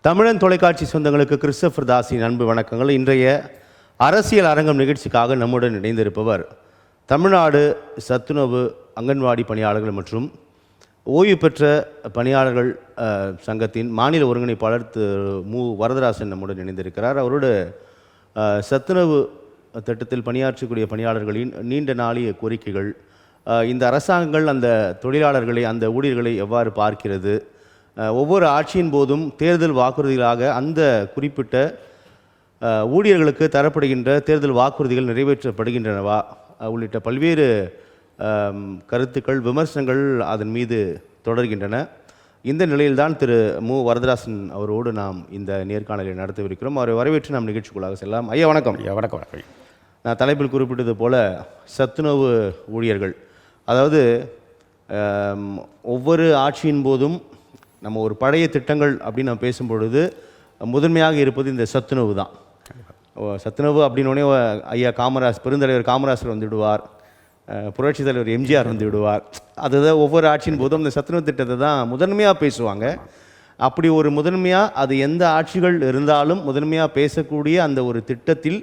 தமிழன் தொலைக்காட்சி சொந்தங்களுக்கு கிறிஸ்டோபர் தாஸின் அன்பு வணக்கங்கள். இன்றைய அரசியல் அரங்கம் நிகழ்ச்சிக்காக நம்முடன் இணைந்திருப்பவர் தமிழ்நாடு சத்துணவு அங்கன்வாடி பணியாளர்கள் மற்றும் ஓய்வு பெற்ற பணியாளர்கள் சங்கத்தின் மாநில ஒருங்கிணைப்பாளர் திரு மு வரதராசன் நம்முடன் இணைந்திருக்கிறார். அவரோடு சத்துணவு திட்டத்தில் பணியாற்றக்கூடிய பணியாளர்களின் நீண்ட நாளிய கோரிக்கைகள், இந்த அரசாங்கங்கள் அந்த தொழிலாளர்களை, அந்த ஊழியர்களை எவ்வாறு பார்க்கிறது, ஒவ்வொரு ஆட்சியின் போதும் தேர்தல் வாக்குறுதிகளாக அந்த குறிப்பிட்ட ஊழியர்களுக்கு தரப்படுகின்ற தேர்தல் வாக்குறுதிகள் நிறைவேற்றப்படுகின்றனவா உள்ளிட்ட பல்வேறு கருத்துக்கள், விமர்சனங்கள் அதன் மீது தொடர்கின்றன. இந்த நிலையில்தான் திரு மு வரதராசன் அவரோடு நாம் இந்த நேர்காணலை நடத்தவிருக்கிறோம். அவரை வரவேற்று நாம் நிகழ்ச்சிக்குள்ளாக செல்லலாம். ஐயா வணக்கம். ஐயா வணக்கம். வணக்கம். நான் தலைப்பில் குறிப்பிட்டது போல சத்துணவு ஊழியர்கள், அதாவது ஒவ்வொரு ஆட்சியின் போதும் நம்ம ஒரு பழைய திட்டங்கள் அப்படின்னு நம்ம பேசும்பொழுது முதன்மையாக இருப்பது இந்த சத்துணவு தான். சத்துணவு அப்படின்னோடனே ஐயா காமராஜ், பெருந்தலைவர் காமராஜர் வந்துவிடுவார், புரட்சி தலைவர் எம்ஜிஆர் வந்து விடுவார். அதுதான் ஒவ்வொரு ஆட்சியின் போதும் அந்த சத்துணவு திட்டத்தை தான் முதன்மையாக பேசுவாங்க. அப்படி ஒரு முதன்மையாக அது எந்த ஆட்சிகள் இருந்தாலும் முதன்மையாக பேசக்கூடிய அந்த ஒரு திட்டத்தில்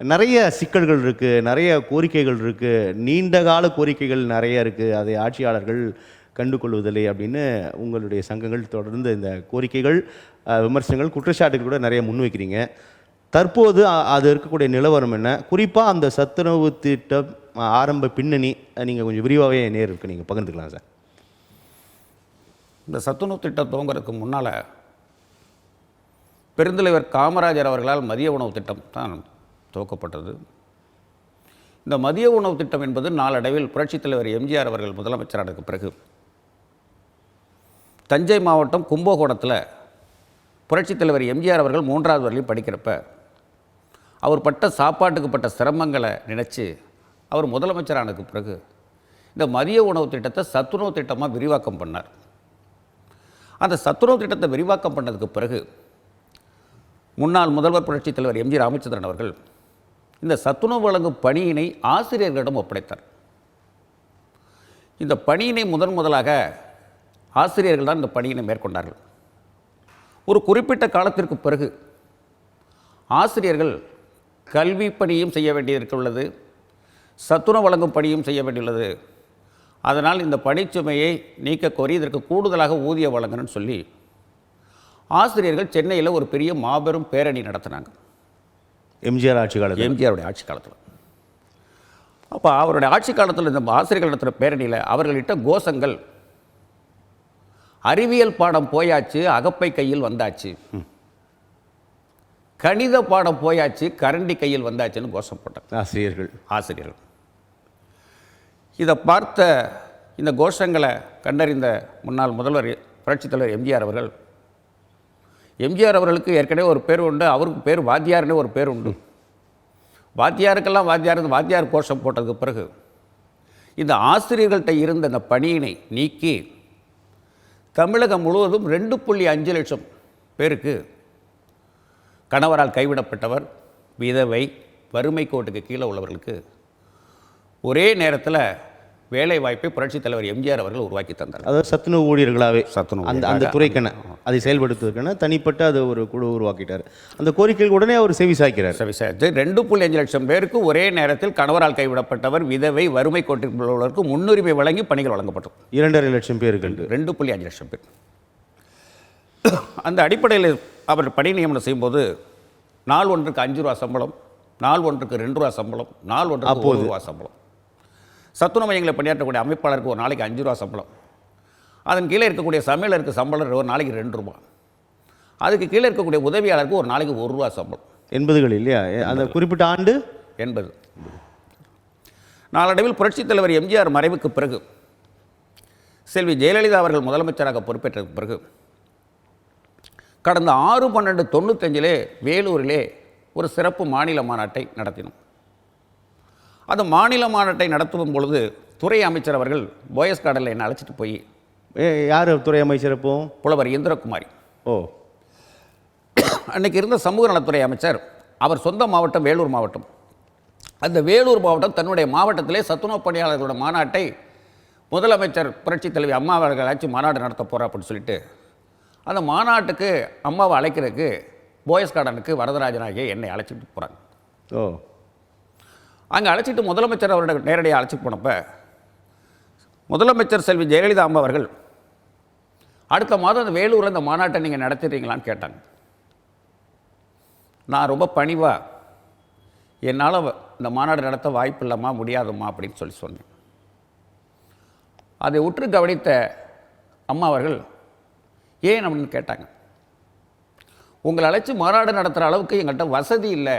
நிறைய சிக்கல்கள் இருக்குது, நிறைய கோரிக்கைகள் இருக்குது, நீண்டகால கோரிக்கைகள் நிறைய இருக்குது. அதை ஆட்சியாளர்கள் கண்டுகொள்வதில்லை அப்படின்னு உங்களுடைய சங்கங்கள் தொடர்ந்து இந்த கோரிக்கைகள், விமர்சனங்கள், குற்றச்சாட்டுகள் கூட நிறைய முன்வைக்கிறீங்க. தற்போது அது இருக்கக்கூடிய நிலவரம் என்ன? குறிப்பாக அந்த சத்துணவு திட்டம் ஆரம்ப பின்னணி நீங்கள் கொஞ்சம் விரிவாகவே நேருக்கு நீங்கள் பகிர்ந்துக்கலாம் சார். இந்த சத்துணவு திட்டம் துவங்குறதுக்கு முன்னால் பெருந்தலைவர் காமராஜர் அவர்களால் மதிய உணவு திட்டம் தான் துவக்கப்பட்டது. இந்த மதிய உணவு திட்டம் என்பது நாளடைவில் புரட்சித் தலைவர் எம்ஜிஆர் அவர்கள் முதலமைச்சரானதுக்கு பிறகு தஞ்சை மாவட்டம் கும்பகோணத்தில் புரட்சித் தலைவர் எம்ஜிஆர் அவர்கள் 3வது வரையிலும் படிக்கிறப்ப அவர் பட்ட சாப்பாட்டுக்கு பட்ட சிரமங்களை நினச்சி அவர் முதலமைச்சரானதுக்கு பிறகு இந்த மதிய உணவு திட்டத்தை சத்துணவு திட்டமாக விரிவாக்கம் பண்ணார். அந்த சத்துணவு திட்டத்தை விரிவாக்கம் பண்ணதுக்கு பிறகு முன்னாள் முதல்வர் புரட்சித் தலைவர் எம்ஜி ராமச்சந்திரன் அவர்கள் இந்த சத்துணவு வழங்கும் பணியினை ஆசிரியர்களிடம் ஒப்படைத்தார். இந்த பணியினை முதலாக ஆசிரியர்கள் தான் இந்த பணியினை மேற்கொண்டார்கள். ஒரு குறிப்பிட்ட காலத்திற்கு பிறகு ஆசிரியர்கள் கல்வி பணியும் செய்ய வேண்டியிருக்குள்ளது, சத்துணவு வழங்கும் பணியும் செய்ய வேண்டியுள்ளது. அதனால் இந்த பணிச்சுமையை நீக்க கோரி இதற்கு கூடுதலாக ஊதியம் வழங்கணும்னு சொல்லி ஆசிரியர்கள் சென்னையில் ஒரு பெரிய மாபெரும் பேரணி நடத்தினாங்க. எம்ஜிஆர் ஆட்சி காலத்தில், எம்ஜிஆருடைய ஆட்சி காலத்தில். அப்போ அவருடைய ஆட்சி காலத்தில் இந்த ஆசிரியர்கள் நடத்துகிற பேரணியில் அவர்களிட்ட கோஷங்கள், அறிவியல் பாடம் போயாச்சு, அகப்பை கையில் வந்தாச்சு, கணித பாடம் போயாச்சு, கரண்டி கையில் வந்தாச்சுன்னு கோஷம் போட்டாங்க ஆசிரியர்கள். இதை பார்த்த இந்த கோஷங்களை கண்டறிந்த முன்னாள் முதல்வர் புரட்சித் தலைவர் எம்ஜிஆர் அவர்களுக்கு ஏற்கனவே ஒரு பேர் உண்டு, அவருக்கு பேர் வாத்தியார்னு ஒரு பேர் உண்டு. வாத்தியாருக்கெல்லாம் வாத்தியார் கோஷம் போட்டதுக்கு பிறகு இந்த ஆசிரியர்கள்ட்ட இருந்த இந்த பணியினை நீக்கி தமிழகம் முழுவதும் 2.5 லட்சம் பேருக்கு கணவரால் கைவிடப்பட்டவர், விதவை, வறுமை கோட்டுக்கு கீழே உள்ளவர்களுக்கு ஒரே நேரத்தில் வேலை வாய்ப்பை புரட்சித் தலைவர் எம்ஜிஆர் அவர்கள் உருவாக்கி தந்தார். அதாவது சத்துணவு ஊழியர்களாகவே அந்த துறைக்கென அதை செயல்படுத்துவதற்கென தனிப்பட்ட அது ஒரு குழு உருவாக்கிட்டார். அந்த கோரிக்கைகள் உடனே அவர் செவிசாய்க்கிறார். 2.5 லட்சம் பேருக்கு ஒரே நேரத்தில் கணவரால் கைவிடப்பட்டவர், விதவை, வறுமை கோட்டில் உள்ளவர்களுக்கு முன்னுரிமை வழங்கி பணிகள் வழங்கப்பட்டது. 2.5 லட்சம் பேருக்கு 2.5 லட்சம் பேர். அந்த அடிப்படையில் அவர் பணி நியமனம் செய்யும்போது நாள் ஒன்றுக்கு 5 ரூபா சம்பளம், நாள் ஒன்றுக்கு 2 ரூபா சம்பளம், நாள் ஒன்றுக்கு 1 ரூபா சம்பளம். சத்துணவு மையங்களை பணியாற்றக்கூடிய அமைப்பாளருக்கு ஒரு நாளைக்கு 5 ரூபா சம்பளம், அதன் கீழே இருக்கக்கூடிய சமையலருக்கு சம்பளம் ஒரு நாளைக்கு 2 ரூபா, அதுக்கு கீழே இருக்கக்கூடிய உதவியாளருக்கு ஒரு நாளைக்கு 1 ரூபா சம்பளம். 80கள் இல்லையா? அந்த குறிப்பிட்ட ஆண்டு 80. நாளடைவில் புரட்சித் தலைவர் எம்ஜிஆர் மறைவுக்கு பிறகு செல்வி ஜெயலலிதா அவர்கள் முதலமைச்சராக பொறுப்பேற்றதுக்கு பிறகு கடந்த 6/12/95 வேலூரிலே ஒரு சிறப்பு மாநில மாநாட்டை நடத்தினோம். அந்த மாநில மாநாட்டை நடத்தும் பொழுது துறை அமைச்சர் அவர்கள் போயஸ் கார்டனில் என்னை அழைச்சிட்டு போய், யார் துறை அமைச்சர்? இப்போ புலவர் இந்திரகுமாரி. ஓ, அன்றைக்கி இருந்த சமூக நலத்துறை அமைச்சர், அவர் சொந்த மாவட்டம் வேலூர் மாவட்டம். அந்த வேலூர் மாவட்டம் தன்னுடைய மாவட்டத்திலே சத்துணவு பணியாளர்களோட மாநாட்டை முதலமைச்சர் புரட்சித் தலைவி அம்மா அவர்கள் ஆட்சி மாநாடு நடத்த போகிறா அப்படின்னு சொல்லிட்டு அந்த மாநாட்டுக்கு அம்மாவை அழைக்கிறதுக்கு போயஸ் கார்டனுக்கு வரதராஜன் ஆகிய என்னை அழைச்சிட்டு போகிறாங்க. ஓ. அங்கே அழைச்சிட்டு முதலமைச்சர் அவரோட நேரடியாக அழைச்சிட்டு போனப்போ முதலமைச்சர் செல்வி ஜெயலலிதா அம்மா அவர்கள் அடுத்த மாதம் அந்த வேலூரில் இந்த மாநாட்டை நீங்கள் நடத்திடுறீங்களான்னு கேட்டாங்க. நான் ரொம்ப பணிவாக என்னால் இந்த மாநாடு நடத்த வாய்ப்பு இல்லைம்மா, முடியாதும்மா அப்படின்னு சொன்னேன். அதை உற்று கவனித்த அம்மா அவர்கள் ஏன் அப்படின்னு கேட்டாங்க. உங்களை அழைச்சி மாநாடு நடத்துகிற அளவுக்கு எங்கள்கிட்ட வசதி இல்லை,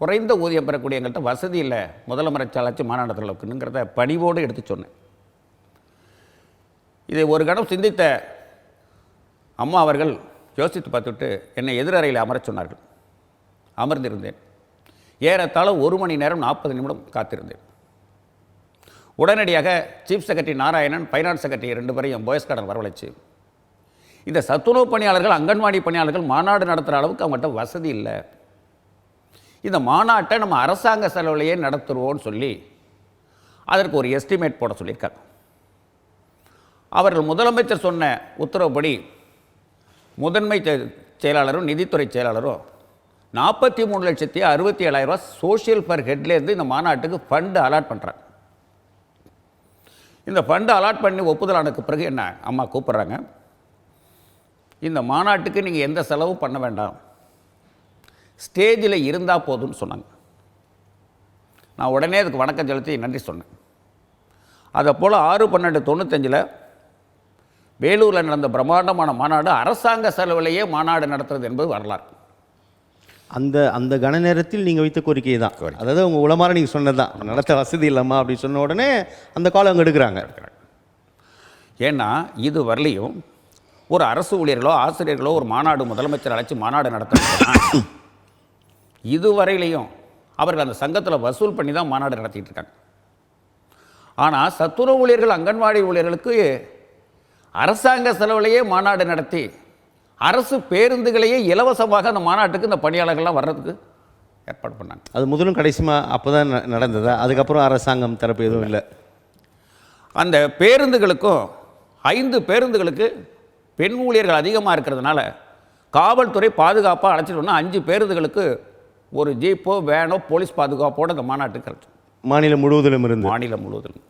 குறைந்த ஊதியம் பெறக்கூடிய எங்கள்கிட்ட வசதி இல்லை முதலமைச்சர் அழைச்சி மாநாடு நடத்துகிற அளவுக்குங்கிறத பணிவோடு எடுத்து சொன்னேன். இதை ஒரு கணம் சிந்தித்த அம்மா அவர்கள் யோசித்து பார்த்துவிட்டு என்னை எதிரறையில் அமரச் சொன்னார்கள். அமர்ந்திருந்தேன். ஏறத்தாழ 1 மணி நேரம் 40 நிமிடம் காத்திருந்தேன். உடனடியாக chief secretary Narayanan, finance secretary 2 பேரையும் போயஸ் கார்டன் வரவழைச்சு, இந்த சத்துணவு பணியாளர்கள், அங்கன்வாடி பணியாளர்கள் மாநாடு நடத்துகிற அளவுக்கு அவங்கள்ட்ட வசதி இல்லை, இந்த மாநாட்டை நம்ம அரசாங்க செலவுலையே நடத்துருவோம்னு சொல்லி அதற்கு ஒரு எஸ்டிமேட் போட சொல்லியிருக்காங்க. அவர்கள் முதலமைச்சர் சொன்ன உத்தரவுப்படி முதன்மை செயலாளரும் நிதித்துறை செயலாளரும் 43,67,000 சோஷியல் பர் ஹெட்லேருந்து இந்த மாநாட்டுக்கு ஃபண்டு அலாட் பண்ணுறாங்க. இந்த ஃபண்டு அலாட் பண்ணி ஒப்புதலானதுக்கு பிறகு என்ன அம்மா கூப்பிட்றாங்க, இந்த மாநாட்டுக்கு நீங்கள் எந்த செலவும் பண்ண வேண்டாம், ஸ்டேஜில் இருந்தால் போதும்னு சொன்னாங்க. நான் உடனே அதுக்கு வணக்கம் செலுத்தி நன்றி சொன்னேன். அதை போல் 6/12/95 வேலூரில் நடந்த பிரம்மாண்டமான மாநாடு அரசாங்க செலவிலேயே மாநாடு நடத்துறது என்பது வரலாறு. அந்த அந்த கன நேரத்தில் நீங்கள் வைத்த கோரிக்கை தான், அதாவது உங்கள் உளமாற நீங்கள் சொன்னது தான், நடத்த வசதி இல்லைம்மா அப்படின்னு சொன்ன உடனே அந்த காலம் அங்கே எடுக்கிறாங்க. ஏன்னா இது வரலையும் ஒரு அரசு ஊழியர்களோ ஆசிரியர்களோ ஒரு மாநாடு முதலமைச்சர் அழைச்சி மாநாடு நடத்துறாங்கன்னா இதுவரையிலையும் அவர்கள் அந்த சங்கத்தில் வசூல் பண்ணி தான் மாநாடு நடத்திட்டு இருக்காங்க. ஆனால் சத்துணவு ஊழியர்கள், அங்கன்வாடி ஊழியர்களுக்கு அரசாங்க செலவிலேயே மாநாடு நடத்தி அரசு பேருந்துகளையே இலவசமாக அந்த மாநாட்டுக்கு இந்த பணியாளர்கள்லாம் வர்றதுக்கு ஏற்பாடு பண்ணாங்க. அது முதலும் கடைசிமா அப்போ தான் நடந்ததா? அதுக்கப்புறம் அரசாங்கம் தரப்பு எதுவும் இல்லை. அந்த பேருந்துகளுக்கும் 5 பேருந்துகளுக்கு பெண் ஊழியர்கள் அதிகமாக இருக்கிறதுனால காவல்துறை பாதுகாப்பாக அழைச்சிட்டோம்னா 5 பேருந்துகளுக்கு ஒரு ஜீப்போ வேனோ போலீஸ் பாதுகாப்போடு அந்த மாநாட்டுக்கு அழைச்சோம். மாநிலம் முழுவதிலும் இருந்து. மாநிலம் முழுவதிலும்.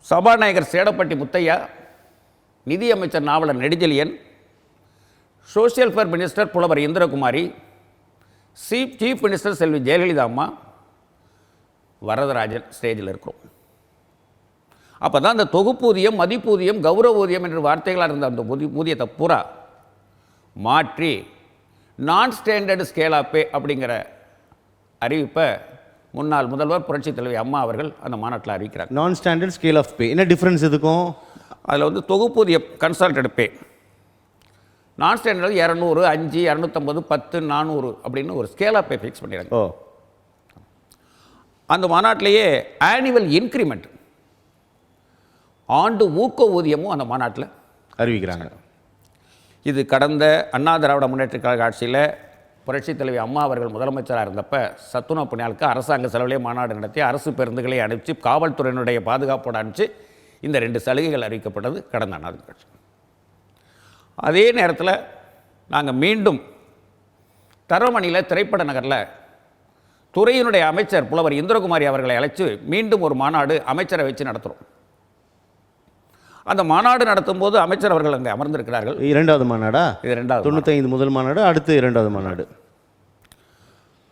சபாநாயகர் சேடப்பட்டி முத்தையா, நிதியமைச்சர் நாவலர் நெடுஞ்செழியன், சோஷியல் ஃபேர் மினிஸ்டர் புலவர் இந்திரகுமாரி, சீஃப் மினிஸ்டர் செல்வி ஜெயலலிதா அம்மா, வரதராஜன் ஸ்டேஜில் இருக்கிறோம். அப்போ தான் அந்த தொகுப்பூதியம், மதிப்பூதியம், கௌரவ ஊதியம் என்ற வார்த்தைகளாக இருந்த அந்த ஊதியத்தை பூரா மாற்றி நான் ஸ்டாண்டர்டு ஸ்கேல் ஆஃப் பே அப்படிங்கிற அறிவிப்பை முன்னாள் முதல்வர் புரட்சி தலைவி அம்மா அவர்கள் அந்த மாநாட்டில் அறிவிக்கிறாங்க. நான் ஸ்டாண்டர்ட் ஸ்கேல் ஆஃப் பே என்ன டிஃப்ரென்ஸ் இதுக்கும்? அதில் வந்து தொகுப்பூதியம் கன்சால்டட் பே, நான் ஸ்டாண்டர்ட் 200, 5, 250, 10, 400 அப்படின்னு ஒரு ஸ்கேல் ஆஃப் பே ஃபிக்ஸ் பண்ணிடுறாங்க. ஓ. அந்த மாநாட்டிலேயே ஆனுவல் இன்க்ரிமெண்ட், ஆண்டு ஊக்க ஊதியமும் அந்த மாநாட்டில் அறிவிக்கிறாங்க. இது கடந்த அண்ணா திராவிட முன்னேற்ற கழக ஆட்சியில் புரட்சி தலைவி அம்மா அவர்கள் முதலமைச்சராக இருந்தப்ப சத்துணவு பணியாளருக்கு அரசாங்க செலவிலேயே மாநாடு நடத்தி அரசு பேருந்துகளை அனுப்பிச்சு காவல்துறையினுடைய பாதுகாப்போடு அனுப்பிச்சு இந்த 2 சலுகைகள் அறிவிக்கப்பட்டது கடந்த அண்ணாதிமுக ஆட்சி. அதே நேரத்தில் நாங்கள் மீண்டும் தரமணியில் திரைப்பட நகரில் துறையினுடைய அமைச்சர் புலவர் இந்திரகுமாரி அவர்களை அழைத்து மீண்டும் ஒரு மாநாடு அமைச்சரை வச்சு நடத்துகிறோம். அந்த மாநாடு நடத்தும் போது அமைச்சர் அவர்கள் அங்கே அமர்ந்திருக்கிறார்கள். 2வது மாநாடா? இது 2வது. 95 முதல் மாநாடு, அடுத்து 2வது மாநாடு.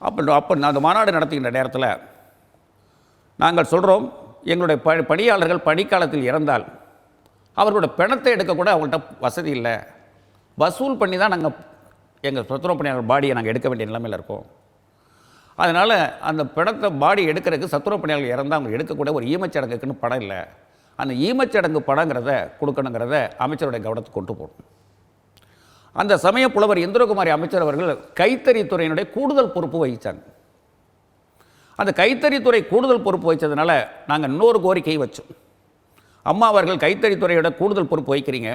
அப்போ அந்த மாநாடு நடத்துகின்ற நேரத்தில் நாங்கள் சொல்கிறோம், எங்களுடைய பணியாளர்கள் பணிக்காலத்தில் இறந்தால் அவர்களோட பிணத்தை எடுக்கக்கூட அவங்கள்ட்ட வசதி இல்லை, வசூல் பண்ணி தான் நாங்கள் எங்கள் சத்துணவு பணியாளர் பாடியை நாங்கள் எடுக்க வேண்டிய நிலைமையில் இருக்கோம். அதனால் அந்த பிணத்தை பாடி எடுக்கிறதுக்கு சத்துணவு பணியாளர்கள் இறந்தால் அவங்க எடுக்கக்கூட ஒரு ஈமச்சடங்குக்குன்னு படம் இல்லை, அந்த ஈமச்சடங்கு படங்கிறத கொடுக்கணுங்கிறத அமைச்சருடைய கவனத்துக்கு கொண்டு போகணும். அந்த சமய புலவர் இந்திரகுமாரி அமைச்சர் அவர்கள் கைத்தறித்துறையினுடைய கூடுதல் பொறுப்பு வகித்தாங்க. அந்த கைத்தறித்துறை கூடுதல் பொறுப்பு வச்சதுனால நாங்கள் இன்னொரு கோரிக்கையை வச்சோம். அம்மா அவர்கள் கைத்தறித்துறையோட கூடுதல் பொறுப்பு வகிக்கிறீங்க,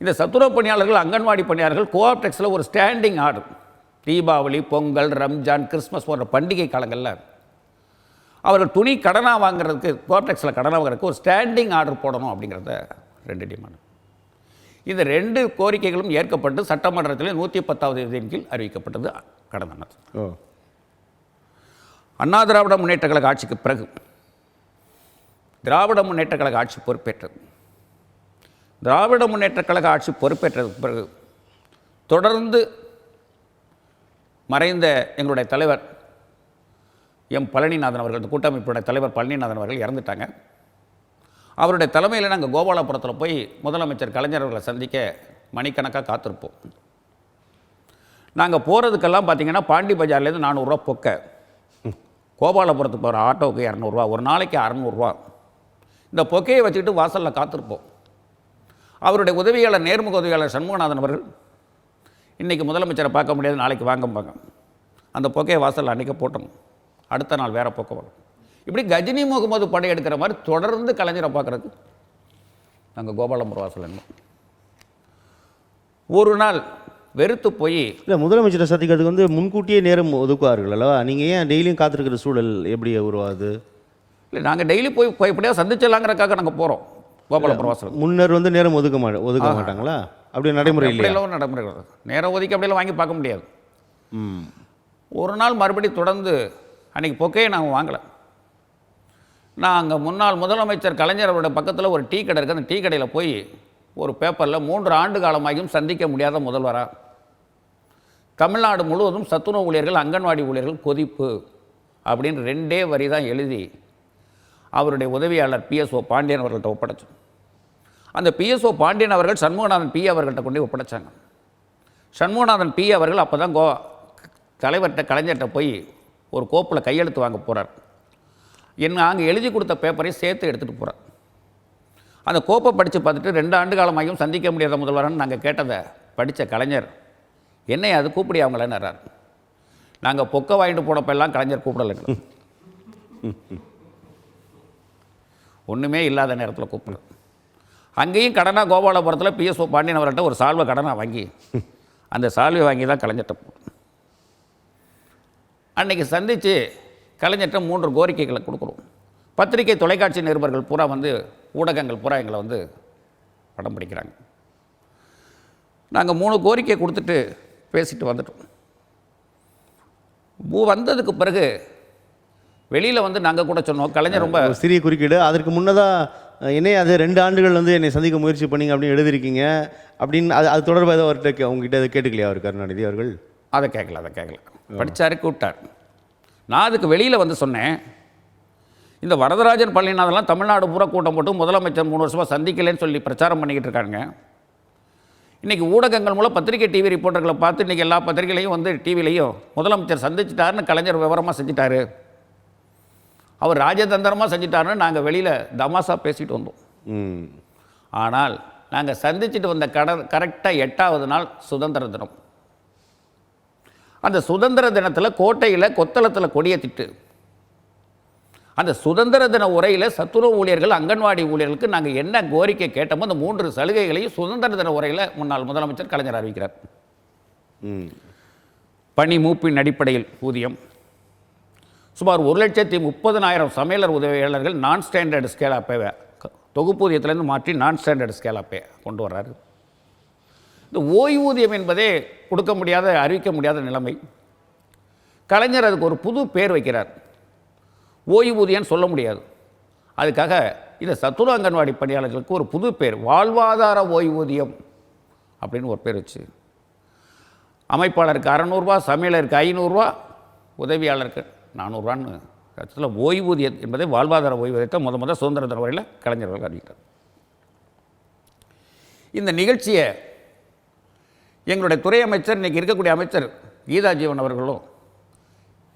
இந்த சத்துணவு பணியாளர்கள், அங்கன்வாடி பணியாளர்கள் கோஆப்டெக்ஸில் ஒரு standing order, Deepavali, Pongal, Ramzan, Christmas போன்ற பண்டிகை காலங்களில் அவர்கள் துணி கடனாக வாங்குறதுக்கு, கோஆப்டெக்ஸில் கடனாக வாங்குறதுக்கு ஒரு ஸ்டாண்டிங் ஆர்டர் போடணும் அப்படிங்கிறத 2 டிமாண்ட். இந்த 2 கோரிக்கைகளும் ஏற்கப்பட்டு சட்டமன்றத்தில் 110வது விதியின் கீழ் அறிவிக்கப்பட்டது கடந்த நாள். ஓ. அண்ணா திராவிட முன்னேற்ற கழக ஆட்சிக்கு பிறகு திராவிட முன்னேற்ற கழக ஆட்சி பொறுப்பேற்றது. திராவிட முன்னேற்ற கழக ஆட்சி பொறுப்பேற்றதுக்கு பிறகு தொடர்ந்து மறைந்த எங்களுடைய தலைவர் எம் பழனிநாதன் அவர்கள், இந்த கூட்டமைப்புடைய தலைவர் பழனிநாதன் அவர்கள் இறந்துட்டாங்க. அவருடைய தலைமையில் நாங்கள் கோபாலபுரத்தில் போய் முதலமைச்சர் கலைஞர் அவர்களை சந்திக்க மணிக்கணக்காக காத்திருப்போம். நாங்கள் போகிறதுக்கெல்லாம் பார்த்தீங்கன்னா பாண்டி பஜார்லேருந்து 400 ரூபா பொக்க, கோபாலபுரத்துக்கு போகிற ஆட்டோவுக்கு 200 ரூபா, ஒரு நாளைக்கு 600 ரூபா. இந்த பொக்கையை வச்சுக்கிட்டு வாசலில் காத்திருப்போம். அவருடைய உதவியாளர், நேர்முக உதவியாளர் சண்முகநாதன் அவர்கள் இன்றைக்கி முதலமைச்சரை பார்க்க முடியாது, நாளைக்கு வாங்கம்பாங்க. அந்த பொக்கையை வாசலில் அன்றைக்கி போட்டோம், அடுத்த நாள் வேறு பொக்கை வரும். இப்படி கஜினி முகமது படையெடுக்கிற மாதிரி தொடர்ந்து கலைஞரை பார்க்குறதுக்கு நாங்கள் கோபாலபுரம் வாசல் இருந்தோம். ஒரு நாள் வெறுத்து போய், இல்லை முதலமைச்சரை சந்திக்கிறதுக்கு வந்து முன்கூட்டியே நேரம் ஒதுக்குவார்கள் அல்லவா? நீங்கள் ஏன் டெய்லியும் காத்திருக்கிற சூழல் எப்படி உருவாது? இல்லை, நாங்கள் டெய்லி போய் எப்படியா சந்திச்சிடலாங்கிறக்காக நாங்கள் போகிறோம் கோபாலபுரம் வாசல். முன்னர் வந்து நேரம் ஒதுக்க மாட்டாங்களா? அப்படியே நடைமுறை இல்லை. அப்படியெல்லாம் நடைமுறை நேரம் ஒதுக்கி அப்படியெல்லாம் வாங்கி பார்க்க முடியாது. ஒரு நாள் மறுபடியும் தொடர்ந்து அன்றைக்கி பொக்கையை நாங்கள் வாங்கலை. நான் அங்கே முன்னாள் முதலமைச்சர் கலைஞர் அவருடைய பக்கத்தில் ஒரு டீ கடை இருக்குது. அந்த டீ கடையில் போய் ஒரு பேப்பரில் 3 ஆண்டு காலமாகியும் சந்திக்க முடியாத முதல்வரா, தமிழ்நாடு முழுவதும் சத்துணவு ஊழியர்கள், அங்கன்வாடி ஊழியர்கள் கொதிப்பு அப்படின்னு 2 வரி தான் எழுதி அவருடைய உதவியாளர் பிஎஸ்ஓ பாண்டியன் அவர்கள்ட்ட ஒப்படைச்சோம். அந்த பிஎஸ்ஓ பாண்டியன் அவர்கள் சண்முகநாதன் பி அவர்கள்ட்ட கொண்டு ஒப்படைச்சாங்க. சண்முகநாதன் பி அவர்கள் அப்போ தான் தலைவர்கிட்ட கலைஞர்கிட்ட போய் ஒரு கோப்பில் கையெழுத்து வாங்க போகிறார். அங்கே எழுதி கொடுத்த பேப்பரையும் சேர்த்து எடுத்துகிட்டு போகிறார். அந்த கோப்பை படித்து பார்த்துட்டு 2 ஆண்டு காலமாகியும் சந்திக்க முடியாத முதல்வரான்னு நாங்கள் கேட்டதை படித்த கலைஞர், என்னை அது கூப்பிடி அவங்களேன்னார். நாங்கள் பொக்கை வாங்கிட்டு போனப்பெல்லாம் கலைஞர் கூப்பிடலைங்க, ஒன்றுமே இல்லாத நேரத்தில் கூப்பிடல. அங்கேயும் கடனாக கோபாலபுரத்தில் பிஎஸ்ஓ பாண்டியன் அவர்கிட்ட ஒரு சால்வை கடனாக வாங்கி அந்த சால்வை வாங்கி தான் கலைஞர்கிட்ட போகிறோம். அன்றைக்கி சந்தித்து கலைஞர்கிட்ட 3 கோரிக்கைகளை கொடுக்குறோம். பத்திரிகை தொலைக்காட்சி நிருபர்கள் பூரா வந்து, ஊடகங்கள் பூரா எங்களை வந்து படம் பிடிக்கிறாங்க. நாங்கள் 3 கோரிக்கை கொடுத்துட்டு பேசிட்டு வந்துட்டோம். வந்ததுக்கு பிறகு வெளியில் வந்து நாங்கள் கூட சொன்னோம், கலைஞர் ரொம்ப சிறிய குறுக்கீடு. அதற்கு முன்னதாக என்னைய அது 2 ஆண்டுகள் வந்து என்னை சந்திக்க முயற்சி பண்ணிங்க அப்படின்னு எழுதியிருக்கீங்க அப்படின்னு அது தொடர்பாக ஏதோ அவர்கிட்ட உங்ககிட்ட அதை கேட்டுக்கலையா அவர் கருணாநிதி அவர்கள்? அதை கேட்கல படித்தாரு, கூப்பிட்டார். நான் அதுக்கு வெளியில் வந்து சொன்னேன், இந்த வரதராஜன் பழனிநாதெல்லாம் தமிழ்நாடு பூரா கூட்டம் போட்டு முதலமைச்சர் 3 வருஷமாக சந்திக்கலைன்னு சொல்லி பிரச்சாரம் பண்ணிக்கிட்டு இருக்காங்க. இன்றைக்கி ஊடகங்கள் மூலம் பத்திரிகை டிவி ரிப்போர்ட்டர்களை பார்த்து இன்றைக்கி எல்லா பத்திரிகையிலையும் வந்து டிவிலையும் முதலமைச்சர் சந்திச்சிட்டாருன்னு கலைஞர் விவரமாக செஞ்சிட்டாரு, அவர் ராஜதந்திரமாக செஞ்சிட்டாருன்னு நாங்கள் வெளியில் தமாசா பேசிட்டு வந்தோம். ஆனால் நாங்கள் சந்திச்சுட்டு வந்த கரெக்டாக 8வது நாள் சுதந்திர தினம். அந்த சுதந்திர தினத்தில் கோட்டையில் கொத்தளத்தில் கொடியேற்றிட்டு அந்த சுதந்திர தின உரையில் சத்துணவு ஊழியர்கள், அங்கன்வாடி ஊழியர்களுக்கு நாங்கள் என்ன கோரிக்கை கேட்டோமோ அந்த 3 சலுகைகளையும் சுதந்திர தின உரையில் முன்னாள் முதலமைச்சர் கலைஞர் அறிவிக்கிறார். பணி மூப்பின் அடிப்படையில் ஊதியம், சுமார் 1,30,000 சமையலர் உதவியாளர்கள் நான் ஸ்டாண்டர்டு ஸ்கேல் ஆப்பை தொகுப்பூதியத்திலேருந்து மாற்றி நான் ஸ்டாண்டர்டு ஸ்கேல் ஆப்பை கொண்டு வர்றாரு. இந்த ஓய்வூதியம் என்பதே கொடுக்க முடியாத, அறிவிக்க முடியாத நிலைமை. கலைஞர் அதுக்கு ஒரு புது பேர் வைக்கிறார். ஓய்வூதியம்னு சொல்ல முடியாது, அதுக்காக இந்த சத்துணவு அங்கன்வாடி பணியாளர்களுக்கு ஒரு புது பேர் வாழ்வாதார ஓய்வூதியம் அப்படின்னு ஒரு பேர் வச்சு, அமைப்பாளருக்கு 600 ரூபா, சமையலருக்கு 500 ரூபா, உதவியாளருக்கு 400 ரூபான்னு கட்டத்தில் ஓய்வூதியம் என்பதை வாழ்வாதார ஓய்வூதியத்தை முத சுதந்திர தின வரையில் கலைஞர்கள் அறிவிக்கிறார். இந்த நிகழ்ச்சியை எங்களுடைய துறை அமைச்சர், இன்றைக்கி இருக்கக்கூடிய அமைச்சர் கீதா ஜீவன் அவர்களும்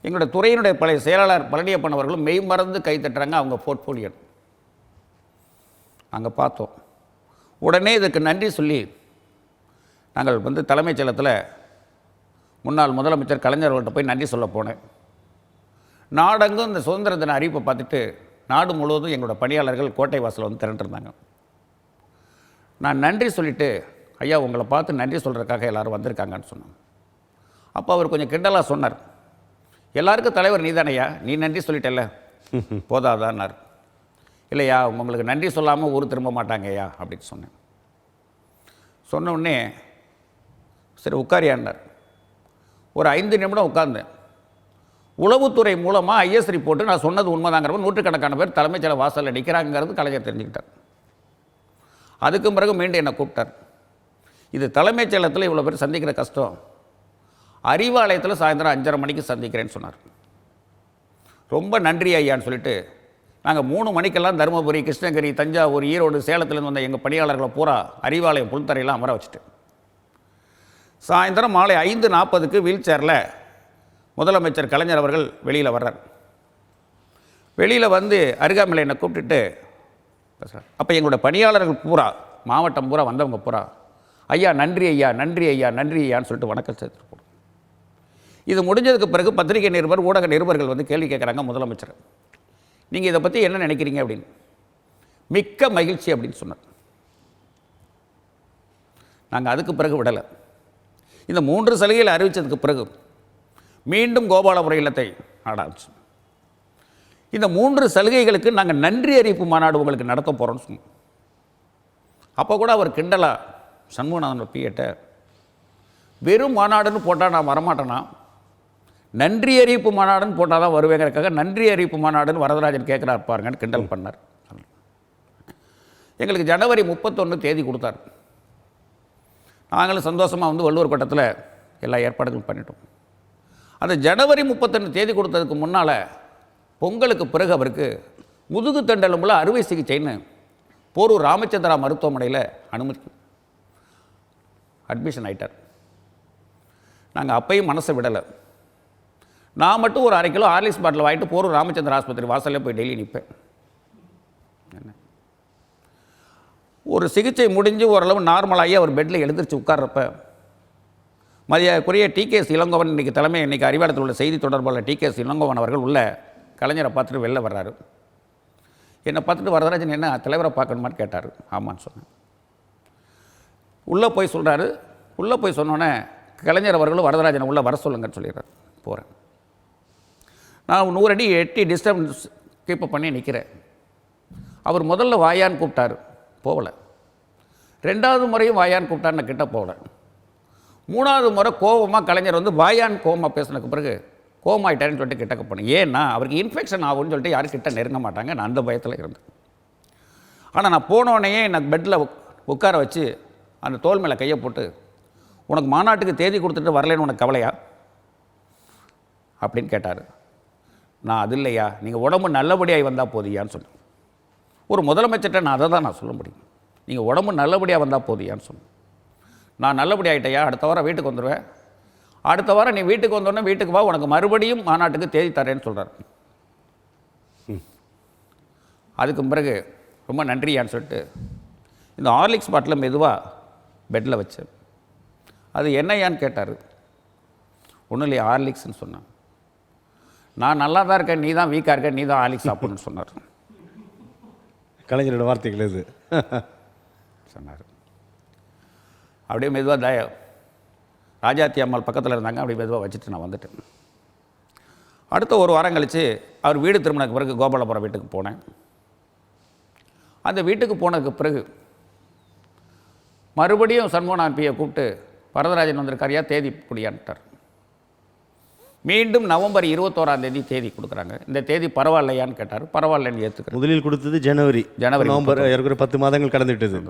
எங்களுடைய துறையினுடைய பழைய செயலாளர் பழனியப்பன் அவர்களும் மெய் மறந்து கை தட்டுறாங்க. அவங்க போர்ட்ஃபோலியோ நாங்கள் பார்த்தோம். உடனே இதுக்கு நன்றி சொல்லி நாங்கள் வந்து தலைமைச் செயலகத்தில் முன்னாள் முதலமைச்சர் கலைஞர் அவர்கள்ட்ட போய் நன்றி சொல்ல போனேன். நாடெங்கும் இந்த சுதந்திர தின அறிவிப்பை பார்த்துட்டு நாடு முழுவதும் எங்களோட பணியாளர்கள் கோட்டை வாசலில் வந்து திரண்டிருந்தாங்க. நான் நன்றி சொல்லிவிட்டு, ஐயா உங்களை பார்த்து நன்றி சொல்கிறதுக்காக எல்லோரும் வந்திருக்காங்கன்னு சொன்னோம். அப்போ அவர் கொஞ்சம் கிண்டலாக சொன்னார், எல்லாருக்கும் தலைவர் நீ தானையா, நீ நன்றி சொல்லிட்டல்ல போதாதான்னார். இல்லையா உங்களுக்கு நன்றி சொல்லாமல் ஊர் திரும்ப மாட்டாங்கய்யா அப்படின்னு சொன்னேன். சொன்ன உடனே சரி உட்காரியாண்டார். ஒரு 5 நிமிடம் உட்கார்ந்தேன். உளவுத்துறை மூலமாக ஐஎஸ் ரிப்போர்ட்டு நான் சொன்னது உண்மைதாங்கிறப்ப நூற்றுக்கணக்கான பேர் தலைமைச் செயலக வாசலில் நிற்கிறாங்கிறது கலைஞர் தெரிஞ்சுக்கிட்டார். அதுக்கும் பிறகு மீண்டும் என்னை கூப்பிட்டார். இது தலைமைச் செயலகத்தில் இவ்வளோ பேர் சந்திக்கிற கஷ்டம், அறிவாலயத்தில் சாயந்தரம் 5:30 மணிக்கு சந்திக்கிறேன்னு சொன்னார். ரொம்ப நன்றி ஐயான்னு சொல்லிட்டு நாங்கள் 3 மணிக்கெல்லாம் தருமபுரி, கிருஷ்ணகிரி, தஞ்சாவூர், ஈரோடு, சேலத்துலேருந்து வந்த எங்கள் பணியாளர்களை பூரா அறிவாலயம் புல்தரையெல்லாம் அமர வச்சுட்டு சாயந்தரம் மாலை 5:40க்கு வீல் சேரில் முதலமைச்சர் கலைஞர் அவர்கள் வெளியில் வர்றார். வெளியில் வந்து அருகாமையில் என்னை கூப்பிட்டுட்டு பேசுகிறார். அப்போ எங்களோட பணியாளர்கள் பூரா, மாவட்டம் பூரா வந்தவங்க பூரா ஐயா நன்றி ஐயா, நன்றி ஐயா, நன்றி ஐயான்னு சொல்லிட்டு வணக்கம் சேர்த்துட்டு போடும். இது முடிஞ்சதுக்கு பிறகு பத்திரிகை நிருபர், ஊடக நிருபர்கள் வந்து கேள்வி கேட்குறாங்க முதலமைச்சர், நீங்கள் இதை பற்றி என்ன நினைக்கிறீங்க அப்படின்னு. மிக்க மகிழ்ச்சி அப்படின்னு சொன்னார். நாங்கள் அதுக்கு பிறகு விடலை. இந்த 3 சலுகைகளை அறிவித்ததுக்கு பிறகு மீண்டும் கோபாலபுரம் இல்லத்தை ஆரம்பிச்சு இந்த 3 சலுகைகளுக்கு நாங்கள் நன்றி அறிவிப்பு மாநாடு உங்களுக்கு நடத்த போகிறோம்னு சொன்னோம். அப்போ கூட அவர் கிண்டலா சண்முகநாதன் பிஏட்ட வெறும் மாநாடுன்னு போட்டால் நான் வரமாட்டேன்னா நன்றி அறிவிப்பு மாநாடுன்னு போட்டால் தான் வருவேங்கிறக்காக நன்றி அறிவிப்பு மாநாடுன்னு வரதராஜன் கேட்குறாரு பாருங்கன்னு கிண்டல் பண்ணார். எங்களுக்கு ஜனவரி 31 தேதி கொடுத்தார். நாங்களும் சந்தோஷமாக வந்து வள்ளுவர் கோட்டத்தில் எல்லா ஏற்பாடுகளும் பண்ணிட்டோம். அந்த ஜனவரி 31 தேதி கொடுத்ததுக்கு முன்னால் பொங்கலுக்கு பிறகு அவருக்கு முதுகு தண்டலும்புல அறுவை சிகிச்சைன்னு போரூர் ராமச்சந்திரா மருத்துவமனையில் அட்மிஷன் ஆகிட்டார். நாங்கள் அப்பையும் மனசை விடலை. நான் மட்டும் ஒரு 1/2 கிலோ ஹார்லிக்ஸ் பாட்டில் வாங்கிட்டு போரூர் ராமச்சந்திரா ஆஸ்பத்திரி வாசலில் போய் டெய்லி நிற்பேன். ஒரு சிகிச்சை முடிஞ்சு ஓரளவு நார்மலாகி அவர் பெட்டில் எழுந்திரிச்சு உட்கார்றப்ப மதியக்குரிய டிகேஎஸ் இளங்கோவன் இன்றைக்கி அறிவாலயத்தில் உள்ள செய்தி தொடர்பாளர் டிகேஎஸ் இளங்கோவன் அவர்கள் உள்ள கலைஞரை பார்த்துட்டு வெளில வர்றாரு. என்னை பார்த்துட்டு வரதராஜன் என்ன தலைவரை பார்க்கணுமான்னு கேட்டார். ஆமான்னு சொன்னேன். உள்ளே போய் சொல்கிறாரு. உள்ளே போய் சொன்னோன்னே கலைஞர் அவர்களும் வரதராஜனை உள்ளே வர சொல்லுங்கன்னு சொல்லிடுறாரு. போகிறேன். நான் 100 அடி எட்டி டிஸ்டர்பன்ஸ் கீப்பப் பண்ணி நிற்கிறேன். அவர் முதல்ல வாயான்னு கூப்பிட்டார், போகலை. 2வது முறையும் வாயான்னு கூப்பிட்டார், நான் கிட்ட போகலை. 3வது முறை கோபமாக கலைஞர் வந்து வாயான்னு கோபமாக பேசினதுக்கு பிறகு கோபமாயிட்டாருன்னு சொல்லிட்டு கிட்டக்க போனேன். ஏன்னா அவருக்கு இன்ஃபெக்ஷன் ஆகும்னு சொல்லிட்டு யாரும் கிட்ட நெருங்க மாட்டாங்க. நான் அந்த பயத்தில் இருந்தேன். ஆனால் நான் போனோடனே எனக்கு பெட்டில் உட்கார வச்சு அந்த தோல் மேலே கையை போட்டு, உனக்கு மாநாட்டுக்கு தேதி கொடுத்துட்டு வரலன்னு உனக்கு கவலையா அப்படின்னு கேட்டார். நான் அது இல்லையா, நீங்கள் உடம்பு நல்லபடியாக வந்தால் போதியான்னு சொன்னேன். ஒரு முதலமைச்சர்கிட்ட நான் அதை தான் நான் சொல்ல முடியும். நீங்கள் உடம்பு நல்லபடியாக வந்தால் போதியான்னு சொன்னேன். நான் நல்லபடி ஆகிட்டையா, அடுத்த வாரம் வீட்டுக்கு வந்துடுவேன். அடுத்த வாரம் நீ வீட்டுக்கு வந்தோடனே வீட்டுக்கு வா, உனக்கு மறுபடியும் மாநாட்டுக்கு தேதி தரேன்னு சொல்கிறார். அதுக்கு பிறகு ரொம்ப நன்றியான்னு சொல்லிட்டு இந்த ஹார்லிக்ஸ் பாட்டில் மெதுவாக பெட்டில் வச்சேன். அது என்னையான்னு கேட்டார். ஒன்றும் இல்லையா ஹார்லிக்ஸ்ன்னு சொன்னான். நான் நல்லா தான் இருக்கேன், நீ தான் வீக்காக இருக்க, நீ தான் ஹார்லிக்ஸ் சாப்பிட்ணுன்னு சொன்னார். கலைஞரோட வார்த்தைகள் இது சொன்னார். அப்படியே மெதுவாக ராஜாத்தி அம்மாள் பக்கத்தில் இருந்தாங்க. அப்படியே மெதுவாக வச்சுட்டு நான் வந்துட்டேன். அடுத்த 1 வாரம் கழித்து அவர் வீடு திரும்பினதுக்கு பிறகு கோபாலபுரம் வீட்டுக்கு போனேன். அந்த வீட்டுக்கு போனதுக்கு பிறகு மறுபடியும் சண்முகநாதன் பியை கூப்பிட்டு வரதராஜன் வந்திருக்காரியா, தேதி குடியான்ட்டார். மீண்டும் நவம்பர் 21ஆம் தேதி தேதி கொடுக்குறாங்க. இந்த தேதி பரவாயில்லையான்னு கேட்டார். பரவாயில்லன்னு ஏற்றுக்கிறேன். முதலில் கொடுத்தது ஜனவரி, நவம்பர், 10 மாதங்கள் கடந்துவிட்டது.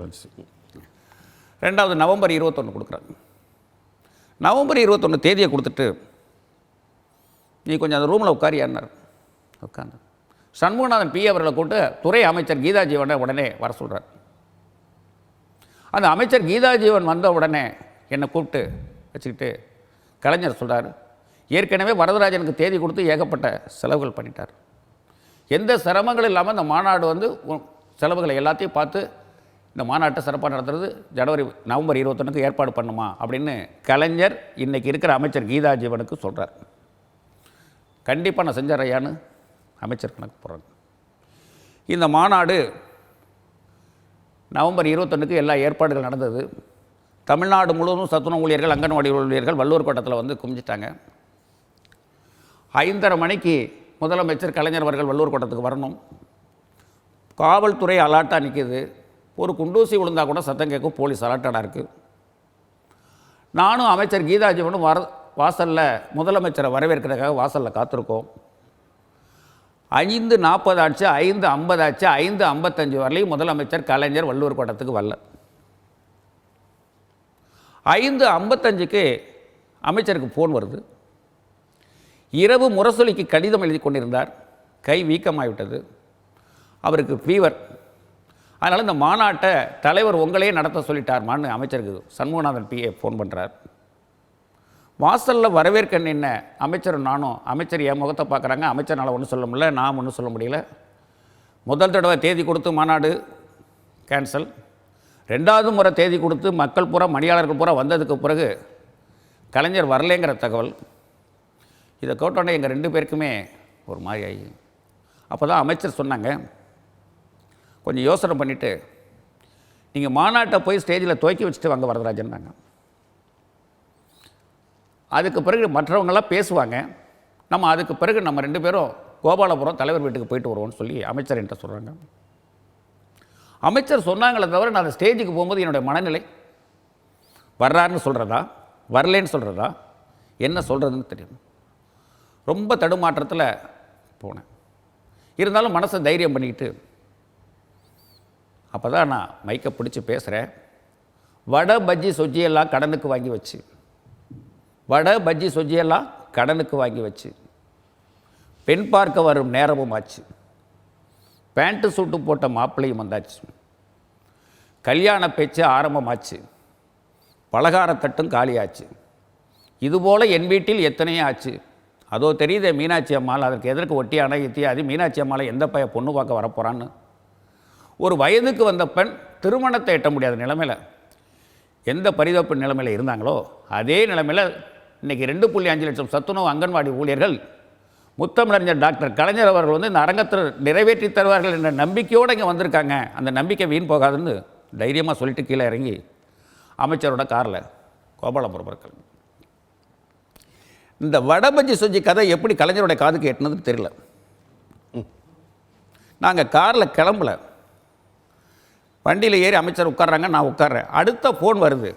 2வது நவம்பர் 21 கொடுக்குறாங்க. நவம்பர் 21 தேதியை கொடுத்துட்டு நீ கொஞ்சம் அந்த ரூமில் உட்காரியான்னார். உட்காந்து சண்முகநாதன் பி அவர்களை கூப்பிட்டு துறை அமைச்சர் கீதா ஜீவனை உடனே வர சொல்கிறார். அந்த அமைச்சர் கீதா ஜீவன் வந்த உடனே என்னை கூப்பிட்டு வச்சுக்கிட்டு கலைஞர் சொல்கிறார், ஏற்கனவே வரதராஜனுக்கு தேதி கொடுத்து ஏகப்பட்ட செலவுகள் பண்ணிட்டார். எந்த சிரமங்களும் இல்லாமல் இந்த மாநாடு வந்து செலவுகளை எல்லாத்தையும் பார்த்து இந்த மாநாட்டை சிறப்பாக நடத்துறது நவம்பர் 21க்கு ஏற்பாடு பண்ணுமா அப்படின்னு கலைஞர் இன்றைக்கி இருக்கிற அமைச்சர் கீதா ஜீவனுக்கு சொல்கிறார். கண்டிப்பாக நான் செஞ்சறையான்னு அமைச்சர் கணக்கு போகிறாங்க. இந்த மாநாடு நவம்பர் 21க்கு எல்லா ஏற்பாடுகள் நடந்தது. தமிழ்நாடு முழுவதும் சத்துணவு ஊழியர்கள், அங்கன்வாடி ஊழியர்கள் வள்ளுவர் கோட்டத்தில் வந்து குமிஞ்சிட்டாங்க. 5:30 மணிக்கு முதலமைச்சர் கலைஞர் அவர்கள் வள்ளுவர் கோட்டத்துக்கு வரணும். காவல்துறை அலாட்டாக நிற்கிது. ஒரு குண்டூசி விழுந்தால் கூட சத்தம் கேட்கும். போலீஸ் அலாட்டடாக இருக்குது. நானும் அமைச்சர் கீதா ஜீவனும் வாசலில் முதலமைச்சரை வரவேற்கிறதுக்காக வாசலில் காத்திருக்கோம். 5:40 ஆச்சு, 5:50 ஆச்சு, 5:55 வரலையும் முதலமைச்சர் கலைஞர் வள்ளுவர் கோட்டத்துக்கு வரல. 5:55க்கு அமைச்சருக்கு ஃபோன் வருது. இரவு முரசொலிக்கு கடிதம் எழுதி கொண்டிருந்தார். கை வீக்கமாகிவிட்டது, அவருக்கு ஃபீவர். அதனால் இந்த மாநாட்டை தலைவர் உங்களையே நடத்த சொல்லிட்டார்மான்னு அமைச்சருக்கு சண்முகநாதன் பிஏ ஃபோன் பண்ணுறார். வாசலில் வரவேற்க நின்ன அமைச்சரும் நானும், அமைச்சர் என் முகத்தை பார்க்குறாங்க. அமைச்சர்னால் ஒன்றும் சொல்ல முடியல, நான் ஒன்றும் சொல்ல முடியல. முதல் தடவை தேதி கொடுத்து மாநாடு கேன்சல். 2வது முறை தேதி கொடுத்து மக்கள் பூரா மணியாளர்கள் பூரா வந்ததுக்கு பிறகு கலைஞர் வரலேங்கிற தகவல். இதை கேட்டோன்னே எங்கள் 2 பேருக்குமே ஒரு மாதிரி ஆகி, அப்போ தான் அமைச்சர் சொன்னாங்க, கொஞ்சம் யோசனை பண்ணிவிட்டு நீங்கள் மாநாட்டை போய் ஸ்டேஜில் துவக்கி வச்சுட்டு வாங்க வரதராஜன்னாங்க. அதுக்கு பிறகு மற்றவங்களாம் பேசுவாங்க, நம்ம அதுக்கு பிறகு நம்ம 2 பேரும் கோபாலபுரம் தலைவர் வீட்டுக்கு போயிட்டு வருவோம்னு சொல்லி அமைச்சர் என்கிட்ட சொல்கிறாங்க. அமைச்சர் சொன்னாங்களே தவிர நான் அந்த ஸ்டேஜுக்கு போகும்போது என்னுடைய மனநிலை வர்றாருன்னு சொல்கிறதா வரலேன்னு சொல்கிறதா என்ன சொல்கிறதுன்னு தெரியும். ரொம்ப தடுமாற்றத்தில் போனேன். இருந்தாலும் மனசை தைரியம் பண்ணிக்கிட்டு அப்போ தான் நான் மைக்கை பிடிச்சி பேசுகிறேன். வடை பஜ்ஜி சொஜ்ஜியெல்லாம் கடனுக்கு வாங்கி வச்சு, வடை பஜ்ஜி சொஜ்ஜியெல்லாம் கடனுக்கு வாங்கி வச்சு, பெண் பார்க்க வரும் நேரமும் ஆச்சு, பேண்ட்டு சூட்டு போட்ட மாப்பிள்ளையும் வந்தாச்சு, கல்யாண பேச்சு ஆரம்பமாச்சு, பலகாரத்தட்டும் காலியாச்சு, இதுபோல் என் வீட்டில் எத்தனையோ ஆச்சு. அதோ தெரியுதே மீனாட்சி அம்மாள், அதற்கு எதற்கு ஒட்டியான இத்தியாதி மீனாட்சி அம்மாளை எந்த பையன் பொண்ணு பார்க்க வரப்போகிறான்னு. ஒரு வயதுக்கு வந்த பெண் திருமணத்தை எட்ட முடியாத நிலைமையில், எந்த பரிதவிப்பு நிலைமையில் இருந்தாங்களோ அதே நிலைமையில் இன்றைக்கி 2.5 லட்சம் சத்துணவு அங்கன்வாடி ஊழியர்கள் முத்தமிழறிஞர் டாக்டர் கலைஞர் அவர்கள் வந்து இந்த அரங்கத்தில் நிறைவேற்றி தருவார்கள் என்ற நம்பிக்கையோடு இங்கே வந்திருக்காங்க. அந்த நம்பிக்கை வீண் போகாதுன்னு தைரியமாக சொல்லிட்டு கீழே இறங்கி அமைச்சரோட காரில் கோபாலபுரம் இருக்கல். இந்த வடபஜ்ஜி சொஜ்ஜி கதை எப்படி கலைஞருடைய காதுக்கு எட்டினதுன்னு தெரியல. நாங்கள் காரில் கிளம்பல, வண்டியில் ஏறி அமைச்சர் உட்கார்றாங்க, நான் உட்கார்றேன். அடுத்த ஃபோன் வருது,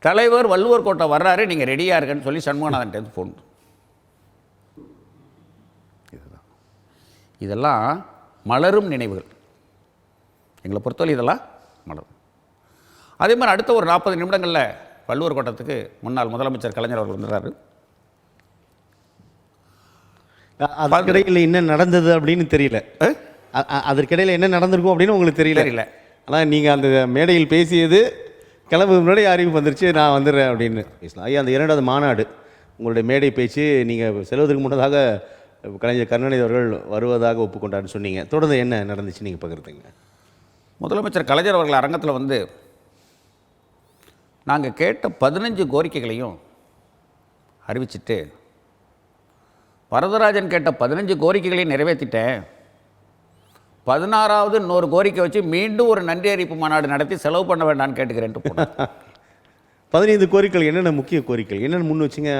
தலைவர் வள்ளுவர் கோட்டை வர்றாரு, நீங்கள் ரெடியாக இருக்கன்னு சொல்லி சண்முகநாதன்ட்டு ஃபோன். இதெல்லாம் மலரும் நினைவுகள், எங்களை பொறுத்தவரை இதெல்லாம் மலரும். அதே மாதிரி அடுத்த ஒரு 40 நிமிடங்களில் வள்ளுவர் கோட்டத்துக்கு முன்னாள் முதலமைச்சர் கலைஞர் அவர்கள் வந்துடுறாரு. அதற்கிடையில் என்ன நடந்தது அப்படின்னு தெரியல, அதற்கிடையில் என்ன நடந்திருக்கும் அப்படின்னு உங்களுக்கு தெரியல. ஆனால் நீங்கள் அந்த மேடையில் பேசியது கிளம்பு முன்னாடி அறிவிப்பு வந்துருச்சு, நான் வந்துடுறேன் அப்படின்னு பேசலாம். ஐயா, அந்த 2வது மாநாடு உங்களுடைய மேடை பேச்சு, நீங்கள் செல்வதற்கு முன்னதாக கலைஞர் கருணாநிதி அவர்கள் வருவதாக ஒப்புக்கொண்டாருன்னு சொன்னீங்க. தொடர்ந்து என்ன நடந்துச்சு நீங்கள் பகிர்ந்துங்க. முதலமைச்சர் கலைஞர் அவர்கள் அரங்கத்தில் வந்து நாங்கள் கேட்ட 15 கோரிக்கைகளையும் அறிவிச்சிட்டு, வரதராஜன் கேட்ட 15 கோரிக்கைகளையும் நிறைவேற்றிட்டேன், 16வது இன்னொரு கோரிக்கை வச்சு மீண்டும் ஒரு நன்றி அறிவிப்பு மாநாடு நடத்தி செலவு பண்ண வேண்டாம்னு கேட்டுக்கிறேன்ட்டு போனேன். 15 கோரிக்கைகள் என்னென்ன முக்கிய கோரிக்கைகள் என்னென்னு முன் வச்சுங்க?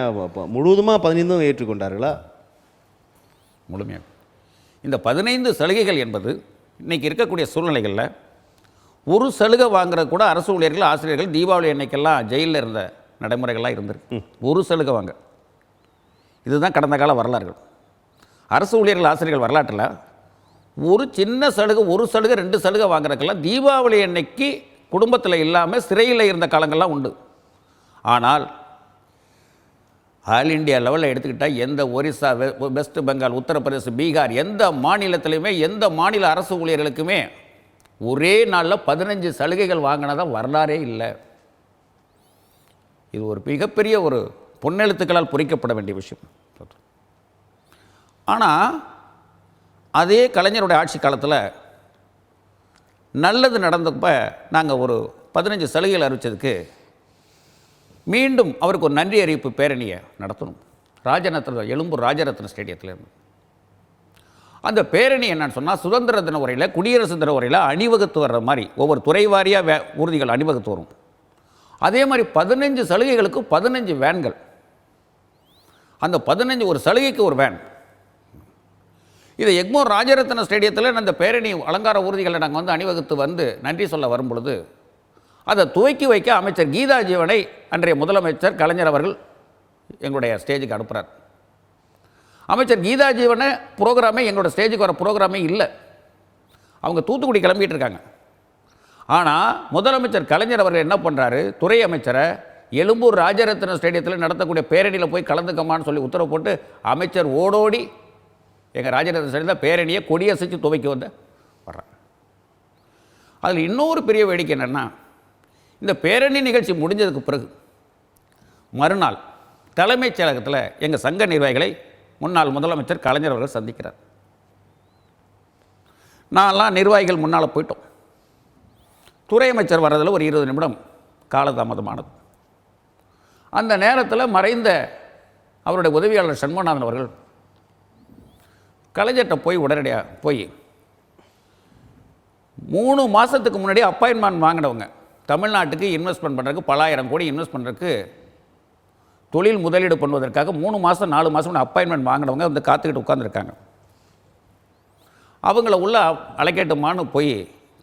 முழுவதுமாக 15 ஏற்றுக்கொண்டார்களா? முழுமையாக. இந்த 15 சலுகைகள் என்பது இன்றைக்கி இருக்கக்கூடிய சூழ்நிலைகளில் ஒரு சலுகை வாங்குறது கூட அரசு ஊழியர்கள் ஆசிரியர்கள் தீபாவளி அன்னைக்கெல்லாம் ஜெயிலில் இருந்த நடைமுறைகள்லாம் இருந்திருக்கு. ஒரு சலுகை வாங்க, இதுதான் கடந்த கால வரலாறுகள். அரசு ஊழியர்கள் ஆசிரியர்கள் வரலாற்றில் ஒரு சின்ன சலுகை, ஒரு சலுகை 2 சலுகை வாங்குறதுக்கெல்லாம் தீபாவளி அன்னைக்கு குடும்பத்தில் இல்லாமல் சிறையில் இருந்த காலங்கள்லாம் உண்டு. ஆனால் ஆல் இண்டியா லெவலில் எடுத்துக்கிட்டால் எந்த ஒரிசா, வெஸ்ட் பெங்கால், உத்தரப்பிரதேசம், பீகார் எந்த மாநிலத்திலையுமே எந்த மாநில அரசு ஊழியர்களுக்குமே ஒரே நாளில் 15 சலுகைகள் வாங்கினதான் வரலாறே இல்லை. இது ஒரு மிகப்பெரிய ஒரு பொன்னெழுத்துக்களால் பொறிக்கப்பட வேண்டிய விஷயம். ஆனால் அதே கலைஞருடைய ஆட்சி காலத்தில் நல்லது நடந்தப்ப நாங்கள் ஒரு 15 சலுகைகள் அறிவித்ததுக்கு மீண்டும் அவருக்கு ஒரு நன்றி அறிவிப்பு பேரணியை நடத்தணும். ராஜரத்ன, எழும்பூர் ராஜரத்ன ஸ்டேடியத்தில் இருந்து அந்த பேரணி என்னன்னு சொன்னால், சுதந்திர தின உரையில், குடியரசு தின உரையில் அணிவகுத்து வர்ற மாதிரி ஒவ்வொரு துறை வாரியாக ஊர்திகள் அணிவகுத்து வரும். அதே மாதிரி 15 சலுகைகளுக்கு 15 வேன்கள். அந்த 15 ஒரு சலுகைக்கு ஒரு வேன். இதை எக்மோர் ராஜரத்ன ஸ்டேடியத்தில் அந்த பேரணி அலங்கார ஊர்திகளை நாங்கள் வந்து அணிவகுத்து வந்து நன்றி சொல்ல வரும் பொழுது அதை துவக்கி வைக்க அமைச்சர் கீதா ஜீவனை அன்றைய முதலமைச்சர் கலைஞர் அவர்கள் எங்களுடைய ஸ்டேஜுக்கு அனுப்புகிறார். அமைச்சர் கீதா ஜீவனை ப்ரோக்ராமே எங்களோட ஸ்டேஜுக்கு வர ப்ரோக்ராமே இல்லை. அவங்க தூத்துக்குடி கிளம்பிட்டு இருக்காங்க. ஆனால் முதலமைச்சர் கலைஞர் அவர்கள் என்ன பண்ணுறாரு, துறை அமைச்சரை எழும்பூர் ராஜரத்ன ஸ்டேடியத்தில் நடத்தக்கூடிய பேரணியில் போய் கலந்துக்கமான்னு சொல்லி உத்தரவு போட்டு அமைச்சர் ஓடோடி எங்கள் ராஜரத்ன ஸ்டேடியத்தில் பேரணியை கொடியசைச்சு துவைக்க வர்றாங்க. அதில் இன்னொரு பெரிய வேடிக்கை என்னென்னா, இந்த பேரணி நிகழ்ச்சி முடிஞ்சதுக்கு பிறகு மறுநாள் தலைமைச் செயலகத்தில் எங்கள் சங்க நிர்வாகிகளை முன்னாள் முதலமைச்சர் கலைஞர் அவர்கள் சந்திக்கிறார். நான்லாம் நிர்வாகிகள் முன்னால் போயிட்டோம். துறை அமைச்சர் வர்றதில் ஒரு 20 நிமிடம் காலதாமதமானது. அந்த நேரத்தில் மறைந்த அவருடைய உதவியாளர் சண்முகநாதன் அவர்கள் கலைஞர்கிட்ட போய் உடனடியாக போய் 3 மாதத்துக்கு முன்னாடி அப்பாயின்மெண்ட் வாங்கினவங்க, தமிழ்நாட்டுக்கு இன்வெஸ்ட்மெண்ட் பண்ணுறதுக்கு பல ஆயிரம் கோடி இன்வெஸ்ட் பண்ணுறதுக்கு தொழில் முதலீடு பண்ணுவதற்காக 3 மாதம் 4 மாதம் அப்பாயின்மெண்ட் வாங்கினவங்க வந்து காத்துக்கிட்டு உட்காந்துருக்காங்க. அவங்கள உள்ள அழைக்கட்டுமான்னு போய்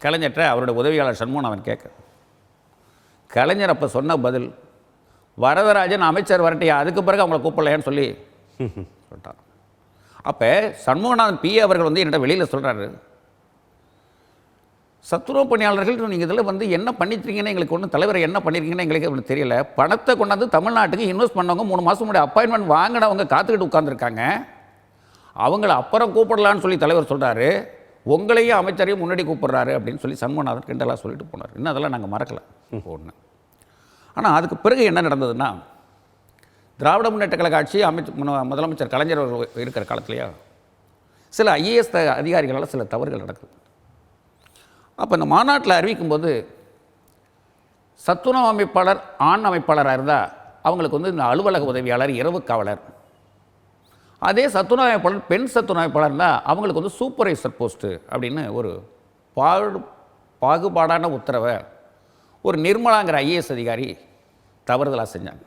கலைஞர்கிட்ட அவருடைய உதவியாளர் சண்முகநாதன் கேட்க, கலைஞர் அப்போ சொன்ன பதில், வரதராஜன் அமைச்சர் வரட்டியா, அதுக்கு பிறகு அவங்கள கூப்பிடலையான்னு சொல்லி சொல்லிட்டார். அப்போ சண்முகநாதன் பிஏ அவர்கள் வந்து என்கிட்ட வெளியில் சொல்கிறாரு, சத்துணவு பணியாளர்கள் நீங்கள் இதில் வந்து என்ன பண்ணிட்டீங்கன்னு எங்களுக்கு ஒன்றும், தலைவரை என்ன பண்ணியிருக்கீங்கன்னு எங்களுக்கு ஒன்றும் தெரியல. பணத்தை கொண்டாந்து தமிழ்நாட்டுக்கு இன்வெஸ்ட் பண்ணவங்க 3 மாதம் முன்னாடி அப்பாயின்மெண்ட் வாங்கினவங்க காத்துக்கிட்டு உட்காந்துருக்காங்க, அவங்கள அப்புறம் கூப்பிடலான்னு சொல்லி தலைவர் சொல்கிறாரு, உங்களையும் அமைச்சரையும் முன்னாடி கூப்பிட்றாரு அப்படின்னு சொல்லி சண்முகநாதன் கிண்டலாக சொல்லிட்டு போனார். இன்னும் அதெல்லாம் நாங்கள் மறக்கலை ஒன்று. ஆனால் அதுக்கு பிறகு என்ன நடந்ததுன்னா, திராவிட முன்னேற்ற கழக ஆட்சி முதலமைச்சர் கலைஞர் இருக்கிற காலத்துலையா சில ஐஏஎஸ் அதிகாரிகளால் சில தவறுகள் நடக்குது. அப்போ இந்த மாநாட்டில் அறிவிக்கும்போது சத்துணவு அமைப்பாளர் ஆண் அமைப்பாளராக இருந்தால் அவங்களுக்கு வந்து இந்த அலுவலக உதவியாளர், இரவு காவலர், அதே சத்துணவு அமைப்பாளர் பெண் சத்துணவு அமைப்பாளர் இருந்தால் அவங்களுக்கு வந்து சூப்பர்வைசர் போஸ்ட்டு அப்படின்னு ஒரு பாகுபாடான உத்தரவை ஒரு நிர்மலாங்கிற ஐஏஎஸ் அதிகாரி தவறுதலாக செஞ்சாங்க.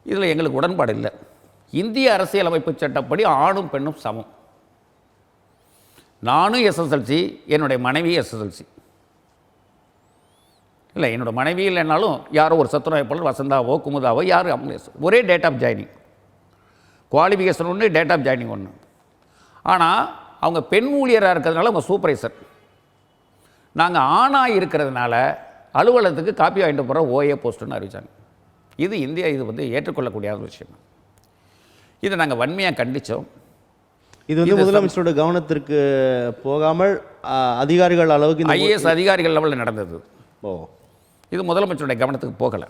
இதில் எங்களுக்கு உடன்பாடு இல்லை. இந்திய அரசியலமைப்பு சட்டப்படி ஆணும் பெண்ணும் சமம். நானும் எஸ்எஸ்எல்சி, என்னுடைய மனைவி எஸ்எஸ்எல்சி. இல்லை, என்னோடய மனைவி இல்லைன்னாலும் யாரோ ஒரு சத்துணவு அமைப்பாளர் வசந்தாவோ குமுதாவோ யாரும் அவங்க ஒரே டேட் ஆஃப் ஜாயினிங், குவாலிஃபிகேஷன் ஒன்று, டேட் ஆஃப் ஜாயினிங் ஒன்று. ஆனால் அவங்க பெண் ஊழியராக இருக்கிறதுனால அவங்க சூப்பர்வைசர், நாங்கள் ஆணாக இருக்கிறதுனால அலுவலகத்துக்கு காப்பி வாங்கிட்டு போகிற ஓஏ போஸ்ட்டுன்னு அறிவித்தாங்க. இது இது வந்து ஏற்றுக்கொள்ளக்கூடிய விஷயம். இதை நாங்கள் வன்மையாக கண்டித்தோம். இது வந்து முதலமைச்சரோட கவனத்திற்கு போகாமல் அதிகாரிகள் அளவுக்கு ஐஏஎஸ் அதிகாரிகள் லெவலில் நடந்தது. இது முதலமைச்சருடைய கவனத்துக்கு போகலை.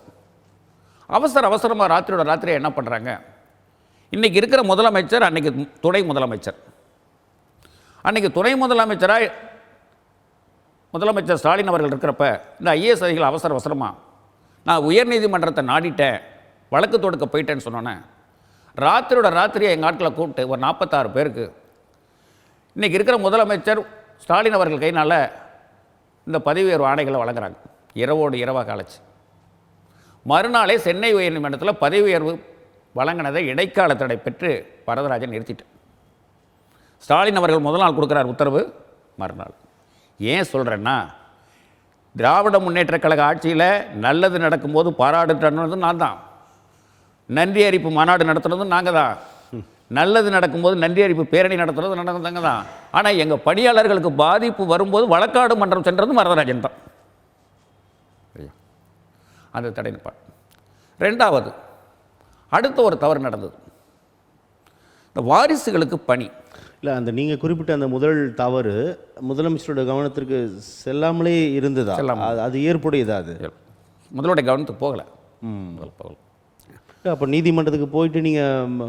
அவசரமாக ராத்திரியோட ராத்திரியை என்ன பண்ணுறாங்க, இன்றைக்கி இருக்கிற முதலமைச்சர் அன்றைக்கி துணை முதலமைச்சர், அன்றைக்கி துணை முதலமைச்சராக முதலமைச்சர் ஸ்டாலின் அவர்கள் இருக்கிறப்ப இந்த ஐஏஎஸ் அதிகாரிகள் அவசரமாக நான் உயர்நீதிமன்றத்தை நாடிட்டேன், வழக்கு தொடுக்க போயிட்டேன்னு சொன்னோன்னே ராத்திரியோட ராத்திரியை எங்கள் ஆட்களை கூப்பிட்டு ஒரு 46 பேருக்கு இன்றைக்கி இருக்கிற முதலமைச்சர் ஸ்டாலின் அவர்கள் கையினால் இந்த பதவி உயர்வு ஆணைகளை வழங்குறாங்க. இரவோடு இரவாக கழிச்சு மறுநாளே சென்னை உயர்நீதிமன்றத்தில் பதவி உயர்வு வழங்கினதை இடைக்கால தடை பெற்று வரதராஜன் நிறுத்திட்டேன். ஸ்டாலின் அவர்கள் முதல் நாள் கொடுக்குறார் உத்தரவு, மறுநாள். ஏன் சொல்கிறேன்னா, திராவிட முன்னேற்ற கழக ஆட்சியில் நல்லது நடக்கும்போது பாராட்டுறது நான் தான், நன்றி அறிவிப்பு மாநாடு நடத்துனதும் நாங்கள் தான், நல்லது நடக்கும்போது நன்றி அறிவிப்பு பேரணி நடத்துறது நடந்தவங்க தான். ஆனால் எங்கள் பணியாளர்களுக்கு பாதிப்பு வரும்போது வழக்காடு மன்றம் சென்றதும் வரதராஜன் தான். அந்த தடை நிற்பாடு. ரெண்டாவது, அடுத்த ஒரு தவறு நடந்தது, இந்த வாரிசுகளுக்கு பணி. இல்லை, அந்த நீங்கள் குறிப்பிட்ட அந்த முதல் தவறு முதலமைச்சரோட கவனத்திற்கு செல்லாமலே இருந்ததா? அது ஏற்புடையதா? அது முதலோடைய கவனத்துக்கு போகலை. போகல. அப்போ நீதிமன்றத்துக்கு போயிட்டு நீங்கள்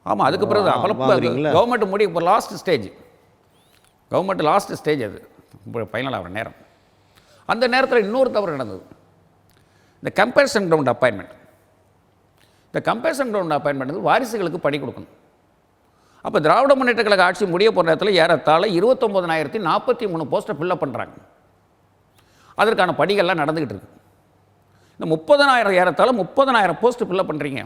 ஆமாம், அதுக்கு பிறகு கவர்மெண்ட் முடிய இப்போ last stage, government last stage அது இப்போ ஃபைனல் ஆகிற நேரம். அந்த நேரத்தில் இன்னொரு தவறு நடந்தது, இந்த கம்பேரிசன் கிரவுண்ட் அப்பாயின்மெண்ட். இந்த கம்பேரிசன் கிரவுண்ட் அப்பாயின்மெண்ட் வந்து வாரிசுகளுக்கு பணி கொடுக்கணும். அப்போ திராவிட முன்னேற்ற கழக ஆட்சி முடிய போகிற நேரத்தில் ஏறத்தாழ 29,043 போஸ்ட்டை ஃபில்லப் பண்ணுறாங்க. அதற்கான படிகள்லாம் நடந்துக்கிட்டு இருக்கு. இந்த 30,000 ஏறத்தாழ 30,000 போஸ்ட்டு ஃபில்லப் பண்ணுறீங்க.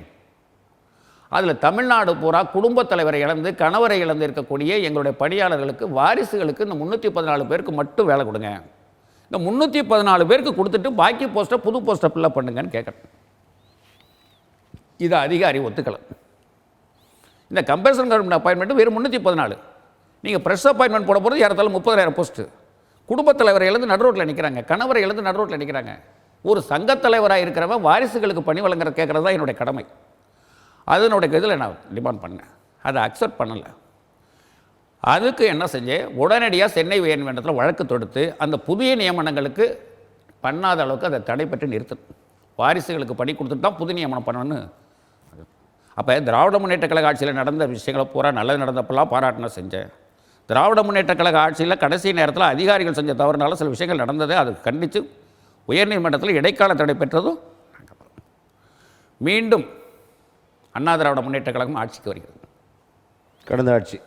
அதில் தமிழ்நாடு பூரா குடும்பத் தலைவரை இழந்து கணவரை இழந்து இருக்கக்கூடிய எங்களுடைய பணியாளர்களுக்கு வாரிசுகளுக்கு இந்த 314 பேருக்கு மட்டும் வேலை கொடுங்க. இந்த 314 பேருக்கு கொடுத்துட்டு பாக்கி போஸ்ட்டை புது போஸ்ட்டை ஃபில்லப் பண்ணுங்கன்னு கேட்குறேன். இதை அதிகாரி ஒத்துக்கலை. இந்த கம்பல்சரி கவர்மெண்ட் அப்பாயின்மெண்ட் வெறும் 314. நீங்கள் ஃப்ரெஷ் அப்பாயின்மெண்ட் போட போகிறது ஏறத்தாலும் 30,000 போஸ்ட்டு. குடும்பத் தலைவரை இழந்து நடுரோட்டில் நிற்கிறாங்க, கணவரை இழந்து நடுரோட்டில் நிற்கிறாங்க. ஒரு சங்கத் தலைவராக இருக்கிறவன் வாரிசுகளுக்கு பணி வழங்குற கேட்குறது தான் என்னுடைய கடமை. அதனுடைய இதில் நான் டிமாண்ட் பண்ணேன். அதை அக்செப்ட் பண்ணலை. அதுக்கு என்ன செஞ்சேன், உடனடியாக சென்னை உயர்நீதிமன்றத்தில் வழக்கு தொடுத்து அந்த புதிய நியமனங்களுக்கு பண்ணாத அளவுக்கு அதை தடை பெற்று நிறுத்தணும். வாரிசுகளுக்கு பணி கொடுத்துட்டு தான் புது நியமனம் பண்ணணும்னு. அப்போ திராவிட முன்னேற்ற கழக ஆட்சியில் நடந்த விஷயங்களை பூரா நல்லது நடந்தப்பெல்லாம் பாராட்டினா செஞ்சேன். திராவிட முன்னேற்ற கழக ஆட்சியில் கடைசி நேரத்தில் அதிகாரிகள் செஞ்ச தவறுனால சில விஷயங்கள் நடந்தது. அதை கண்டித்து உயர்நீதிமன்றத்தில் இடைக்கால தடை பெற்றதும் மீண்டும் அண்ணா திராவிட முன்னேற்ற கழகம் ஆட்சிக்கு வருகிறது. கடந்த ஆட்சி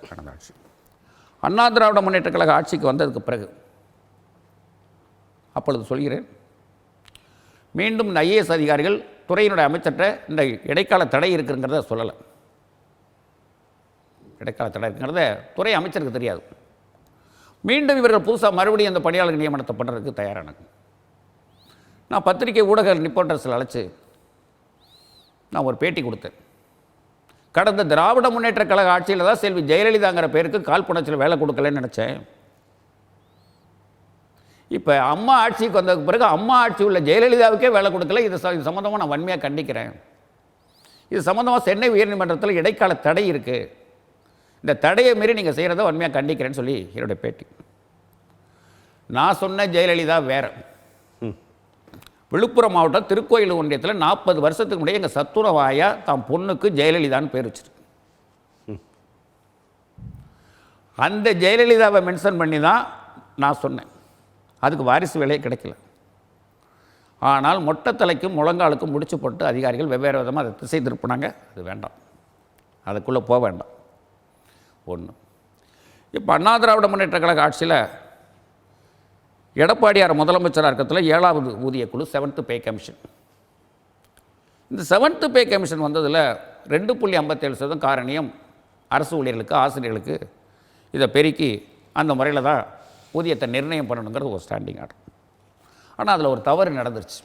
அண்ணா திராவிட முன்னேற்ற கழக ஆட்சிக்கு வந்ததுக்கு பிறகு அப்பொழுது சொல்கிறேன், மீண்டும் இந்த ஐஏஎஸ் அதிகாரிகள் துறையினுடைய அமைச்சர்கிட்ட இந்த இடைக்கால தடை இருக்குங்கிறத சொல்லலை. இடைக்கால தடை இருக்குங்கிறத துறை அமைச்சருக்கு தெரியாது. மீண்டும் இவர்கள் புதுசாக மறுபடியும் அந்த பணியாளர் நியமனத்தை பண்ணுறதுக்கு தயாரானாங்க. நான் பத்திரிகை ஊடக ரிப்போர்ட்டர்ஸில் அழைச்சி நான் ஒரு பேட்டி கொடுத்தேன். கடந்த திராவிட முன்னேற்ற கழக ஆட்சியில் தான் செல்வி ஜெயலலிதாங்கிற பேருக்கு காழ்ப்புணர்ச்சியில் வேலை கொடுக்கலன்னு நினச்சேன். இப்போ அம்மா ஆட்சிக்கு வந்ததுக்கு பிறகு அம்மா ஆட்சி உள்ள ஜெயலலிதாவுக்கே வேலை கொடுக்கல. இது சம்மந்தமாக நான் வன்மையாக கண்டிக்கிறேன். இது சம்மந்தமாக சென்னை உயர்நீதிமன்றத்தில் இடைக்கால தடை இருக்குது. இந்த தடையை மீறி நீங்கள் செய்கிறத வன்மையாக கண்டிக்கிறேன்னு சொல்லி என்னுடைய பேட்டி. நான் சொன்ன ஜெயலலிதா வேறு. விழுப்புரம் மாவட்டம் திருக்கோயில் ஒன்றியத்தில் 40 வருஷத்துக்கு முன்னாடி எங்கள் சத்துணவாயா தான் பொண்ணுக்கு ஜெயலலிதான்னு பேர் வச்சிருக்கு. அந்த ஜெயலலிதாவை மென்ஷன் பண்ணி தான் நான் சொன்னேன். அதுக்கு வாரிசு வேலையே கிடைக்கல. ஆனால் மொட்டை தலைக்கும் முழங்காலுக்கும் முடிச்சு போட்டு அதிகாரிகள் வெவ்வேறு விதமாக அதை திசை திருப்பினாங்க. அது வேண்டாம், அதுக்குள்ளே போக வேண்டாம். ஒன்று, இப்போ அண்ணா திராவிட முன்னேற்ற கழக ஆட்சியில் எடப்பாடியார் முதலமைச்சராக இருக்கிறதுல 7வது ஊதிய குழு 7th பே கமிஷன். இந்த 7th பே கமிஷன் வந்ததில் 2.57% காரணியம் அரசு ஊழியர்களுக்கு, ஆசிரியர்களுக்கு இதை பெருக்கி அந்த முறையில் தான் ஊதியத்தை நிர்ணயம் பண்ணணுங்கிறது ஒரு ஸ்டாண்டிங் ஆர்டர். ஆனால் அதில் ஒரு தவறு நடந்துருச்சு.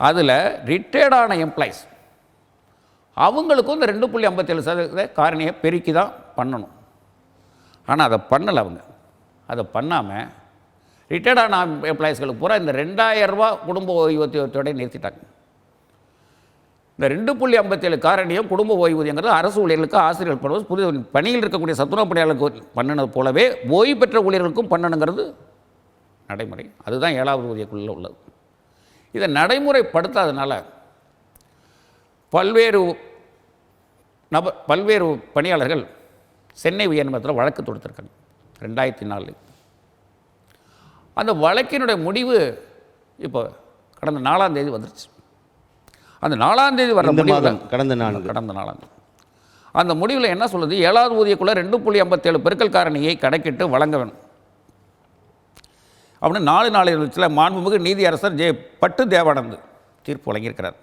அதில் ரிட்டையர்டான எம்ப்ளாயிஸ் அவங்களுக்கும் இந்த 2.57% காரணியை பெருக்கி தான் பண்ணணும். ஆனால் அதை பண்ணலை. அவங்க அதை பண்ணாமல் ரிட்டையர்டான எம்ப்ளாயிஸ்களுக்கு பூரா இந்த 2000 ரூபா குடும்ப ஓய்வூதியத்தோட நிறுத்திட்டாங்க. இந்த 2.57 காரணியம் குடும்ப ஓய்வூதியங்கிறது அரசு ஊழியர்களுக்கு, ஆசிரியர்கள் பண்ணுவது, புதிய பணியில் இருக்கக்கூடிய சத்துணவு பணியாளர்களுக்கு பண்ணினது போலவே ஓய்வு பெற்ற ஊழியர்களுக்கும் பண்ணணுங்கிறது நடைமுறை. அதுதான் 7வது ஊதியக்குள்ள உள்ளது. இதை நடைமுறைப்படுத்தாதனால பல்வேறு பணியாளர்கள் சென்னை உயர்நீதிமன்றத்தில் வழக்கு தொடுத்திருக்காங்க 2004. அந்த வழக்கினுடைய முடிவு இப்போ கடந்த 4ஆம் தேதி வந்துருச்சு. அந்த 4ஆம் தேதி வர முடிவு கடந்த 4ஆம் தேதி அந்த முடிவில் என்ன சொல்லுது, 7வது ஊதியக்குள்ள 2.57 பெருக்கல் காரணியை கணக்கிட்டு வழங்க வேணும் அப்படின்னு 4 நாளில் மாண்புமிகு நீதியரசர் பட்டு தேவானந்த் தீர்ப்பு வழங்கியிருக்கிறார்.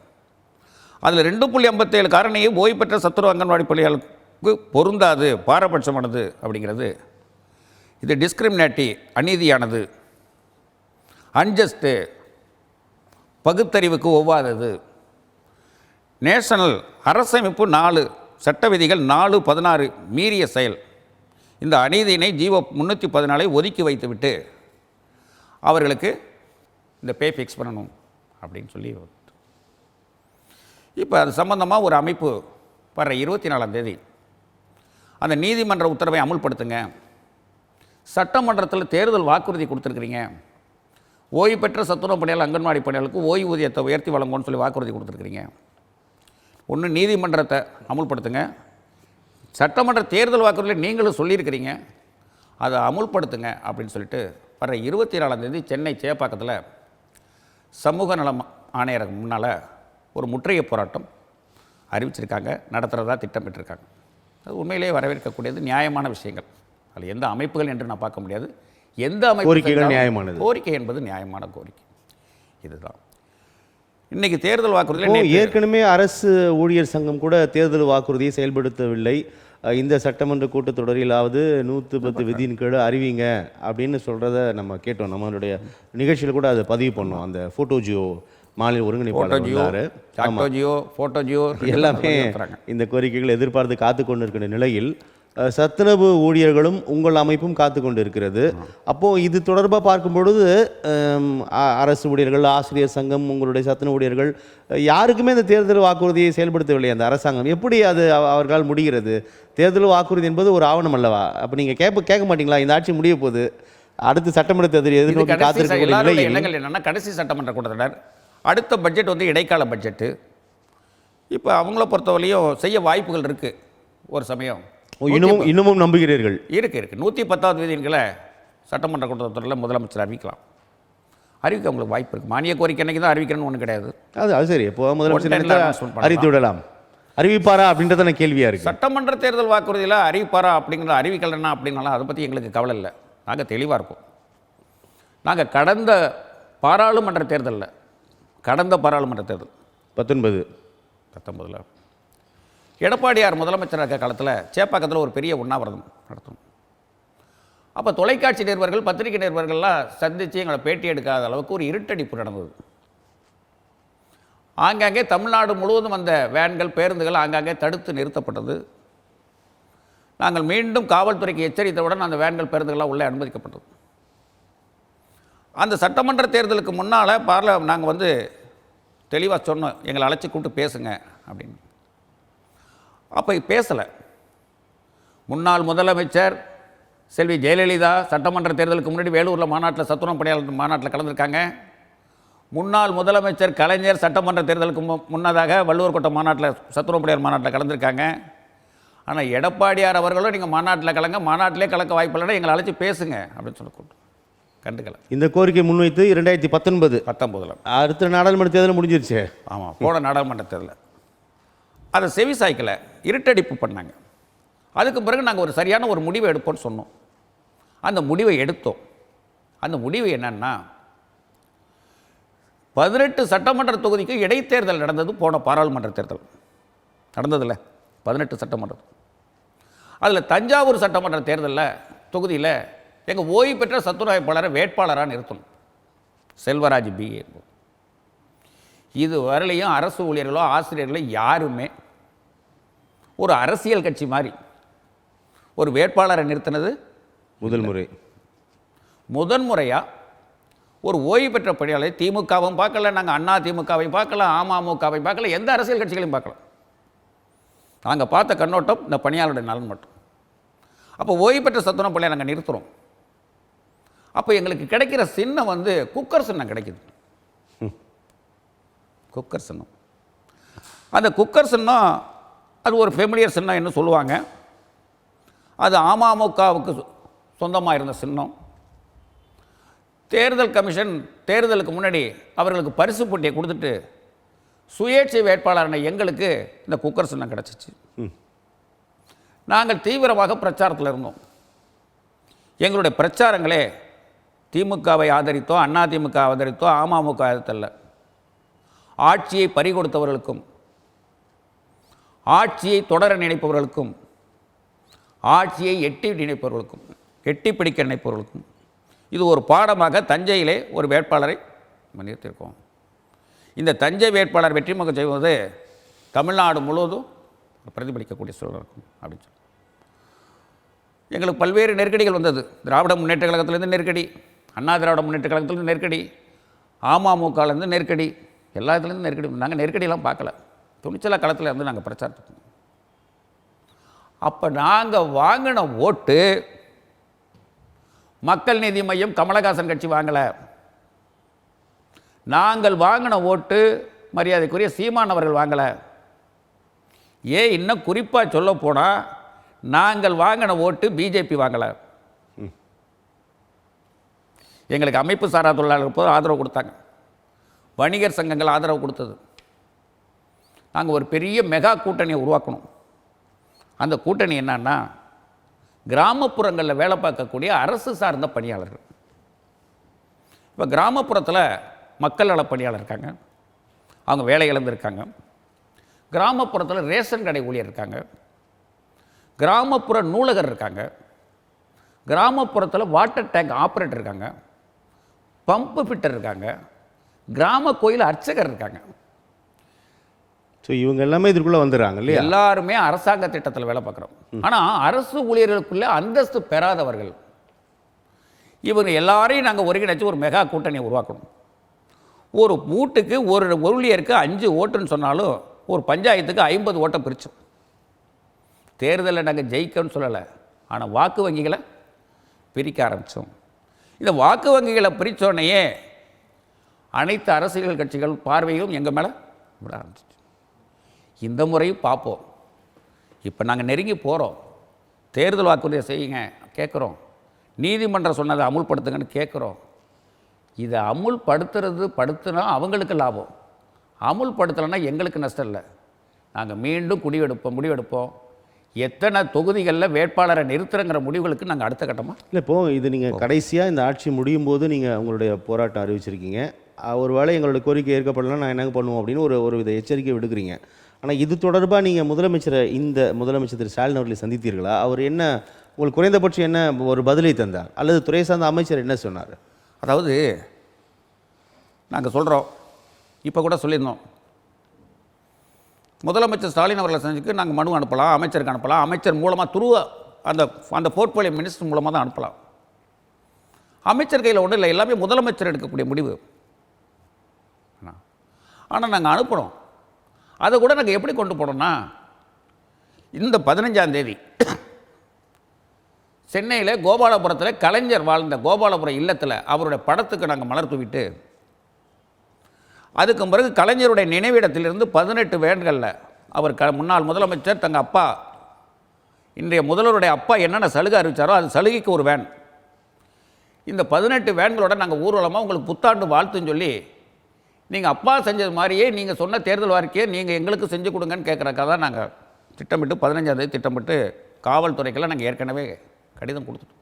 அதில் 2.57 காரணியை ஓய்வு பெற்ற சத்துணவு அங்கன்வாடி பணியாளருக்கு பொருந்தாது, பாரபட்சமானது அப்படிங்கிறது. இது டிஸ்கிரிமினேட்டிவ், அநீதியானது, அன்ஜஸ்ட்டு, பகுத்தறிவுக்கு ஒவ்வாதது, நேஷனல் அரசமைப்பு 4 சட்ட விதிகள் 4(16) மீறிய செயல். இந்த அநீதியினை ஜீவோ 314 ஒதுக்கி வைத்துவிட்டு அவர்களுக்கு இந்த பே ஃபிக்ஸ் பண்ணணும் அப்படின்னு சொல்லி, இப்போ அது சம்பந்தமாக ஒரு அமைப்பு வர 24ஆம் தேதி அந்த நீதிமன்ற உத்தரவை அமுல்படுத்துங்க, சட்டமன்றத்தில் தேர்தல் வாக்குறுதி கொடுத்துருக்குறீங்க, ஓய்வு பெற்ற சத்துணவு பணியாளர் அங்கன்வாடி பணியாளருக்கு ஓய்வூதியத்தை உயர்த்தி வழங்கும்னு சொல்லி வாக்குறுதி கொடுத்துருக்குறீங்க. ஒன்று நீதிமன்றத்தை அமுல்படுத்துங்க, சட்டமன்ற தேர்தல் வாக்குறுதியில் நீங்களும் சொல்லியிருக்கிறீங்க, அதை அமுல்படுத்துங்க அப்படின்னு சொல்லிட்டு வர 24ஆம் தேதி சென்னை சேப்பாக்கத்தில் சமூக நலம் ஆணையருக்கு முன்னால் ஒரு முற்றுகை போராட்டம் அறிவிச்சிருக்காங்க, நடத்துகிறதா திட்டமிட்டிருக்காங்க. அது உண்மையிலேயே வரவேற்கக்கூடியது, நியாயமான விஷயங்கள். அதில் எந்த அமைப்புகள் என்று நான் பார்க்க முடியாது. எந்த அமைப்பு நியாயமானது, கோரிக்கை என்பது நியாயமான கோரிக்கை. இதுதான் இன்றைக்கி தேர்தல் வாக்குறுதியில் ஏற்கனவே அரசு ஊழியர் சங்கம் கூட தேர்தல் வாக்குறுதியை செயல்படுத்தவில்லை, இந்த சட்டமன்ற கூட்டத்தொடரிலாவது 110 விதியின் கீழ் அறிவிங்க அப்படின்னு சொல்கிறத நம்ம கேட்டோம். நம்மளுடைய நிகழ்ச்சியில் கூட அதை பதிவு பண்ணோம். அந்த ஃபோட்டோஜியோ மாநில ஒருங்கிணைப்பாளர் வந்தார். ஃபோட்டோஜியோ எல்லாமே இந்த கோரிக்கைகள் எதிர்பார்த்து காத்து கொண்டு இருக்கிற நிலையில் சத்துணவு ஊழியர்களும் உங்கள் அமைப்பும் காத்து கொண்டு இருக்கிறது. அப்போது இது தொடர்பாக பார்க்கும் பொழுது அரசு ஊழியர்கள், ஆசிரியர் சங்கம், உங்களுடைய சத்துணவு ஊழியர்கள் யாருக்குமே இந்த தேர்தல் வாக்குறுதியை செயல்படுத்தவில்லை. அந்த அரசாங்கம் எப்படி அது அவர்களால் முடிகிறது? தேர்தல் வாக்குறுதி என்பது ஒரு ஆவணம் அல்லவா? அப்போ நீங்கள் கேட்க மாட்டீங்களா? இந்த ஆட்சி முடிய போகுது, அடுத்து சட்டமன்ற தேர்தல் எதிர்நோக்கி காத்திருக்கக்கூடிய நிலையில் எண்ணங்கள் என்னென்னா, கடைசி சட்டமன்ற கூட்டத்தொடர், அடுத்த பட்ஜெட் வந்து இடைக்கால பட்ஜெட்டு. இப்போ அவங்கள பொறுத்தவரையும் செய்ய வாய்ப்புகள் இருக்குது. ஒரு சமயம் இன்னமும் நம்புகிறீர்கள்? இருக்கு 110வது விதிகளை சட்டமன்ற கூட்டத்தொடரில் முதலமைச்சர் அறிவிக்க உங்களுக்கு வாய்ப்பு இருக்குது. மானிய கோரிக்கை அன்றைக்கி தான் அறிவிக்கணும்னு ஒன்று கிடையாது. அது சரி. இப்போ முதலமைச்சர் அறிவித்து விடலாம். அறிவிப்பாரா அப்படின்றத கேள்வியாக இருக்குது. சட்டமன்ற தேர்தல் வாக்குறுதியில் அறிவிப்பாரா அப்படிங்கிறத அறிவிக்கலைன்னா அப்படின்னாலும் அதை பற்றி எங்களுக்கு கவலை இல்லை. நாங்கள் தெளிவாக இருக்கோம். நாங்கள் கடந்த பாராளுமன்ற தேர்தல் 19 எடப்பாடியார் முதலமைச்சராக இருக்க காலத்தில் சேப்பாக்கத்தில் ஒரு பெரிய உண்ணாவிரதம் நடத்தணும். அப்போ தொலைக்காட்சி நிருபர்கள், பத்திரிகை நிருபர்கள்லாம் சந்தித்து எங்களை பேட்டி எடுக்காத அளவுக்கு ஒரு இருட்டடிப்பு நடந்தது. ஆங்காங்கே தமிழ்நாடு முழுவதும் அந்த வேன்கள், பேருந்துகள் ஆங்காங்கே தடுத்து நிறுத்தப்பட்டது. நாங்கள் மீண்டும் காவல்துறைக்கு எச்சரித்தவுடன் அந்த வேன்கள், பேருந்துகள்லாம் உள்ளே அனுமதிக்கப்பட்டது. அந்த சட்டமன்ற தேர்தலுக்கு முன்னால் நாங்கள் வந்து தெளிவாக சொன்னோம், எங்களை அழைச்சி கூப்பிட்டு பேசுங்க அப்படின்னு. அப்போ பேசலை. முன்னாள் முதலமைச்சர் செல்வி ஜெயலலிதா சட்டமன்ற தேர்தலுக்கு முன்னாடி வேலூரில் மாநாட்டில் சத்துணவு பணியாளர் மாநாட்டில் கலந்துருக்காங்க. முன்னாள் முதலமைச்சர் கலைஞர் சட்டமன்ற தேர்தலுக்கு முன்னதாக வள்ளுவர் கோட்டை மாநாட்டில் சத்துணவு பணியாளர் மாநாட்டில் கலந்துருக்காங்க. ஆனால் எடப்பாடியார் அவர்களும் நீங்கள் மாநாட்டில் மாநாட்டிலே கலக்க வாய்ப்பு இல்லைன்னா எங்களை அழைச்சி பேசுங்க அப்படின்னு சொல்லி கூப்பிட்டு கண்டுக்கலை. இந்த கோரிக்கை முன்வைத்து 2019 அடுத்த நாடாளுமன்ற தேர்தல் முடிஞ்சிருச்சு. ஆமாம், போன நாடாளுமன்ற தேர்தலில் அதை செவி சாய்க்கலை, இருட்டடிப்பு பண்ணாங்க. அதுக்கு பிறகு நாங்கள் ஒரு சரியான ஒரு முடிவை எடுப்போம்னு சொன்னோம். அந்த முடிவை எடுத்தோம். அந்த முடிவு என்னன்னா, 18 சட்டமன்ற தொகுதிக்கு இடைத்தேர்தல் நடந்தது. போன பாராளுமன்ற தேர்தல் நடந்ததில்ல, 18 சட்டமன்றம். அதில் தஞ்சாவூர் சட்டமன்ற தேர்தலில் தொகுதியில் எங்கள் ஓய்வு பெற்ற சத்துணவாய்ப்பாளரை வேட்பாளராக நிறுத்தணும், செல்வராஜ் பிஏ. இது வரலையும் அரசு ஊழியர்களோ ஆசிரியர்களோ யாருமே ஒரு அரசியல் கட்சி மாதிரி ஒரு வேட்பாளரை நிறுத்தினது முதன்முறையாக ஒரு ஓய்வு பெற்ற பணியாளரை திமுகவும் பார்க்கல, நாங்கள் அண்ணா திமுகவை பார்க்கல, அமமுகவை பார்க்கல, எந்த அரசியல் கட்சிகளையும் பார்க்கல. நாங்கள் பார்த்த கண்ணோட்டம் இந்த பணியாளருடைய நலன் மட்டும். அப்போ ஓய்வு பெற்ற சத்துணவு பணியை நாங்கள் நிறுத்துகிறோம். அப்போ எங்களுக்கு கிடைக்கிற சின்னம் வந்து குக்கர் சின்னம் கிடைக்குது. குக்கர் சின்னம். அந்த குக்கர் சின்னம் அது ஒரு ஃபெமிலியர் சின்னம் என்ன சொல்லுவாங்க. அது அமமுகவுக்கு சொந்தமாக இருந்த சின்னம். தேர்தல் கமிஷன் தேர்தலுக்கு முன்னாடி அவர்களுக்கு பரிசு போட்டியை கொடுத்துட்டு சுயேட்சை வேட்பாளரான எங்களுக்கு இந்த குக்கர் சின்னம் கிடச்சிச்சு. நாங்கள் தீவிரமாக பிரச்சாரத்தில் இருந்தோம். எங்களுடைய பிரச்சாரங்களே திமுகவை ஆதரித்தோ, அண்ணா திமுக ஆதரித்தோ, அமமுக ஆதரித்தல்ல. ஆட்சியை பறிகொடுத்தவர்களுக்கும், ஆட்சியை தொடர நினைப்பவர்களுக்கும், ஆட்சியை எட்டி பிடிக்க நினைப்பவர்களுக்கும் இது ஒரு பாடமாக தஞ்சையிலே ஒரு வேட்பாளரை நிறுத்தியிருக்கோம். இந்த தஞ்சை வேட்பாளர் வெற்றிமுக செய்வது தமிழ்நாடு முழுவதும் பிரதிபலிக்கக்கூடிய சூழல் இருக்கும் அப்படின்னு சொல்லி எங்களுக்கு பல்வேறு நெருக்கடிகள் வந்தது. திராவிட முன்னேற்ற கழகத்திலேருந்து நெருக்கடி, அண்ணா திராவிட முன்னேற்ற கழகத்திலேருந்து நெருக்கடி, அமமுகலேருந்து நெருக்கடி, எல்லா இதுலேருந்து நெருக்கடி. நாங்கள் நெருக்கடியெல்லாம் பார்க்கல, துணிச்சலாக களத்தில் இருந்து நாங்கள் பிரச்சாரத்துக்கு. அப்போ நாங்கள் வாங்கின ஓட்டு மக்கள் நீதி மையம், கமலஹாசன் கட்சி வாங்கலை. நாங்கள் வாங்கின ஓட்டு மரியாதைக்குரிய சீமான் அவர்கள் வாங்கலை. இன்னும் குறிப்பாக சொல்ல போனால் நாங்கள் வாங்கின ஓட்டு பிஜேபி வாங்கலை. எங்களுக்கு அமைப்பு சாரா தொழிலாளர்கள் போது ஆதரவு கொடுத்தாங்க, வணிகர் சங்கங்கள் ஆதரவு கொடுத்தது. நாங்கள் ஒரு பெரிய மெகா கூட்டணியை உருவாக்கணும். அந்த கூட்டணி என்னன்னா, கிராமப்புறங்களில் வேலை பார்க்கக்கூடிய அரசு சார்ந்த பணியாளர்கள். இப்போ கிராமப்புறத்தில் மக்கள் நல பணியாளர் இருக்காங்க, அவங்க வேலை இழந்திருக்காங்க. கிராமப்புறத்தில் ரேஷன் கடை ஊழியர் இருக்காங்க. கிராமப்புற நூலகர் இருக்காங்க, கிராமப்புறத்தில் வாட்டர் டேங்க் ஆப்ரேட்டர் இருக்காங்க, பம்பு ஃபிட்டர் இருக்காங்க, கிராம கோயில் அர்ச்சகர் இருக்காங்க. ஸோ இவங்க எல்லாமே இதுக்குள்ளே வந்துடுறாங்க இல்லையா? எல்லாருமே அரசாங்க திட்டத்தில் வேலை பார்க்குறோம். ஆனால் அரசு ஊழியர்களுக்குள்ளே அந்தஸ்து பெறாதவர்கள், இவங்க எல்லாரையும் நாங்கள் ஒருங்கிணைச்சு ஒரு மெகா கூட்டணியை உருவாக்கணும். ஒரு வீட்டுக்கு ஒரு ஊழியருக்கு 5 ஓட்டுன்னு சொன்னாலும் ஒரு பஞ்சாயத்துக்கு 50 ஓட்டை பிரித்தோம். தேர்தலில் நாங்கள் ஜெயிக்கணும்னு சொல்லலை, ஆனால் வாக்கு வங்கிகளை பிரிக்க ஆரம்பித்தோம். இந்த வாக்கு வங்கிகளை பிரித்தோடனேயே அனைத்து அரசியல் கட்சிகள் பார்வையும் எங்கள் மேலே விட ஆரம்பிச்சிச்சு. இந்த முறையும் பார்ப்போம். இப்போ நாங்கள் நெருங்கி போகிறோம். தேர்தல் வாக்குறுதியை செய்யுங்க கேட்குறோம், நீதிமன்றம் சொன்னதை அமுல்படுத்துங்கன்னு கேட்குறோம். இதை படுத்துனா அவங்களுக்கு லாபம், அமுல்படுத்தலைன்னா எங்களுக்கு நஷ்டம் இல்லை. நாங்கள் மீண்டும் முடிவெடுப்போம். எத்தனை தொகுதிகளில் வேட்பாளரை நிறுத்துறங்கிற முடிவுகளுக்கு நாங்கள் அடுத்த கட்டமாக இல்லை. இப்போது இது நீங்கள் கடைசியாக இந்த ஆட்சி முடியும் போது நீங்கள் உங்களுடைய போராட்டம் அறிவிச்சிருக்கீங்க. ஒருவேளை எங்களுடைய கோரிக்கை ஏற்கப்படலாம் நான் என்ன பண்ணுவோம் அப்படின்னு ஒரு வித எச்சரிக்கை விடுக்கிறீங்க. ஆனால் இது தொடர்பாக நீங்கள் முதலமைச்சர் திரு ஸ்டாலின் அவர்களை சந்தித்தீர்களா? அவர் என்ன உங்களுக்கு குறைந்தபட்சம் என்ன ஒரு பதிலை தந்தார், அல்லது துறை சார்ந்த அமைச்சர் என்ன சொன்னார்? அதாவது நாங்கள் சொல்கிறோம், இப்போ கூட சொல்லியிருந்தோம், முதலமைச்சர் ஸ்டாலின் அவர்களை சந்திக்கு நாங்கள் மனு அனுப்பலாம், அமைச்சருக்கு அனுப்பலாம். அமைச்சர் மூலமாக அந்த போர்ட்ஃபோலியோ மினிஸ்டர் மூலமாக தான் அனுப்பலாம். அமைச்சர் கையில் ஒன்றும் இல்லை, எல்லாமே முதலமைச்சர் எடுக்கக்கூடிய முடிவு. ஆனால் நாங்கள் அனுப்புகிறோம். அதை கூட நாங்கள் எப்படி கொண்டு போனோம்னா, இந்த 15ஆம் தேதி சென்னையில் கோபாலபுரத்தில் கலைஞர் வாழ்ந்த கோபாலபுரம் இல்லத்தில் அவருடைய படத்துக்கு நாங்கள் மலர் தூவிட்டு, அதுக்கு பிறகு கலைஞருடைய நினைவிடத்திலிருந்து 18 வேன்களில் அவர் முன்னாள் முதலமைச்சர் தங்கள் அப்பா, இன்றைய முதல்வருடைய அப்பா என்னென்ன சலுகை அறிவித்தாரோ அது சலுகைக்கு ஒரு வேன், இந்த 18 வேன்களோட நாங்கள் ஊர்வலமாக உங்களுக்கு புத்தாண்டு வாழ்த்துன்னு சொல்லி, நீங்கள் அப்பா செஞ்சது மாதிரியே நீங்கள் சொன்ன தேர்தல் வாரிக்கையை நீங்கள் எங்களுக்கு செஞ்சு கொடுங்கன்னு கேட்குறக்காக தான் நாங்கள் திட்டமிட்டு 15ஆம் தேதி திட்டமிட்டு காவல்துறைக்கெல்லாம் நாங்கள் ஏற்கனவே கடிதம் கொடுத்துட்டோம்.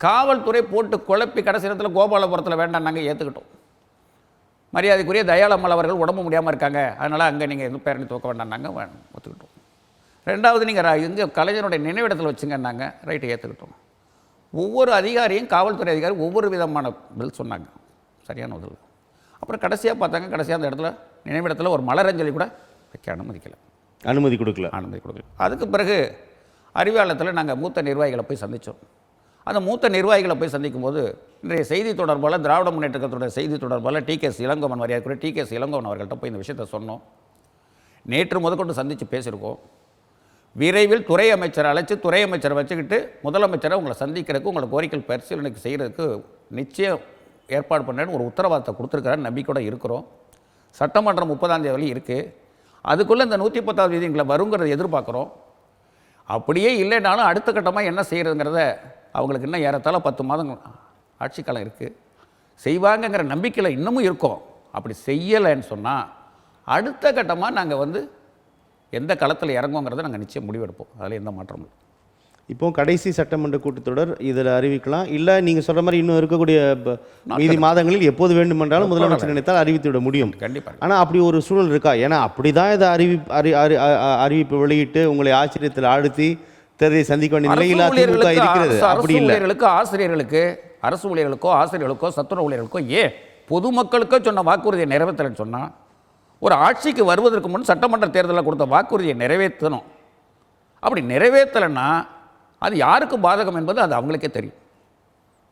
காவல்துறை போட்டு குழப்பி கடைசி நேரத்தில் கோபாலபுரத்தில் வேண்டாம் நாங்கள் ஏற்றுக்கிட்டோம். மரியாதைக்குரிய தயாளம்மாள் அவர்கள் உடம்பு முடியாமல் இருக்காங்க, அதனால் அங்கே நீங்கள் எதுவும் பேரணி துவக்க வேண்டாம் நாங்கள் ஒத்துக்கிட்டோம். ரெண்டாவது நீங்கள் இங்கே கலைஞருடைய நினைவிடத்தில் வச்சுங்கன்னாங்க, ரைட்டு ஏற்றுக்கிட்டோம். ஒவ்வொரு அதிகாரியும் காவல்துறை அதிகாரி ஒவ்வொரு விதமான பதில் சொன்னாங்க, சரியான பதில். அப்புறம் கடைசியாக பார்த்தாங்க, கடைசியாக அந்த இடத்துல நினைவிடத்தில் ஒரு மலரஞ்சலி கூட வைக்க அனுமதி கொடுக்கல. அதுக்கு பிறகு அறிவாலயத்தில் நாங்கள் மூத்த நிர்வாகிகளை போய் சந்தித்தோம். அந்த மூத்த நிர்வாகிகளை போய் சந்திக்கும் போது இன்றைய செய்தி தொடர்பாளர், திராவிட முன்னேற்ற கழகத்துடைய செய்தி தொடர்பாளர் டி.கே.எஸ். இளங்கோவன், மரியாதைக்குரிய டி.கே.எஸ். இளங்கோவன் அவர்கள்ட்ட போய் இந்த விஷயத்தை சொன்னோம். நேற்று முதற்கொண்டு சந்தித்து பேசியிருக்கோம். விரைவில் துறை அமைச்சரை அழைச்சி, துறை அமைச்சரை வச்சுக்கிட்டு முதலமைச்சரை உங்களை சந்திக்கிறதுக்கு, உங்களை கோரிக்கை பரிசீலனைக்கு செய்கிறதுக்கு நிச்சயம் ஏற்பாடு பண்ணுறேன்னு ஒரு உத்தரவாதத்தை கொடுத்துருக்காரு. நம்பிக்கையோட இருக்கிறோம். சட்டமன்றம் 30ஆம் தேதி வரையும் இருக்குது. அதுக்குள்ளே இந்த 110ஆவது விதிகளை வருங்கிறத எதிர்பார்க்குறோம். அப்படியே இல்லைனாலும் அடுத்த கட்டமாக என்ன செய்கிறதுங்கிறத அவங்களுக்கு இன்னும் ஏறத்தாழ 10 மாதம் ஆட்சி காலம் இருக்குது, செய்வாங்கங்கிற நம்பிக்கையில் இன்னமும் இருக்கோம். அப்படி செய்யலைன்னு சொன்னால் அடுத்த கட்டமாக நாங்கள் எந்த களத்தில் இறங்குவோங்கிறத நாங்கள் நிச்சயம் முடிவெடுப்போம். அதில் எந்த மாற்றமும் இல்லை. இப்போ கடைசி சட்டமன்ற கூட்டத்தொடர் இதில் அறிவிக்கலாம், இல்லை நீங்கள் சொல்கிற மாதிரி இன்னும் இருக்கக்கூடிய மீதி மாதங்களில் எப்போது வேண்டுமென்றாலும் முதலமைச்சர் நினைத்தால் அறிவித்து விட முடியும். கண்டிப்பாக. ஆனால் அப்படி ஒரு சூழல் இருக்கா? ஏன்னா அப்படி தான் இதை அறிவிப்பு வெளியிட்டு உங்களை ஆச்சரியத்தில் ஆழ்த்தி தேர்தலை சந்திக்க வேண்டிய நிலையில் அதிமுக இருக்கிறது. அப்படி இல்லை. ஆசிரியர்களுக்கு, அரசு ஊழியர்களுக்கோ ஆசிரியர்களுக்கோ சத்துணவு ஊழியர்களுக்கோ பொதுமக்களுக்கோ சொன்ன வாக்குறுதியை நிறைவேற்றலைன்னு சொன்னால், ஒரு ஆட்சிக்கு வருவதற்கு முன் சட்டமன்ற தேர்தலில் கொடுத்த வாக்குறுதியை நிறைவேற்றணும். அப்படி நிறைவேற்றலைன்னா அது யாருக்கு பாதகம் என்பது அது அவங்களுக்கே தெரியும்.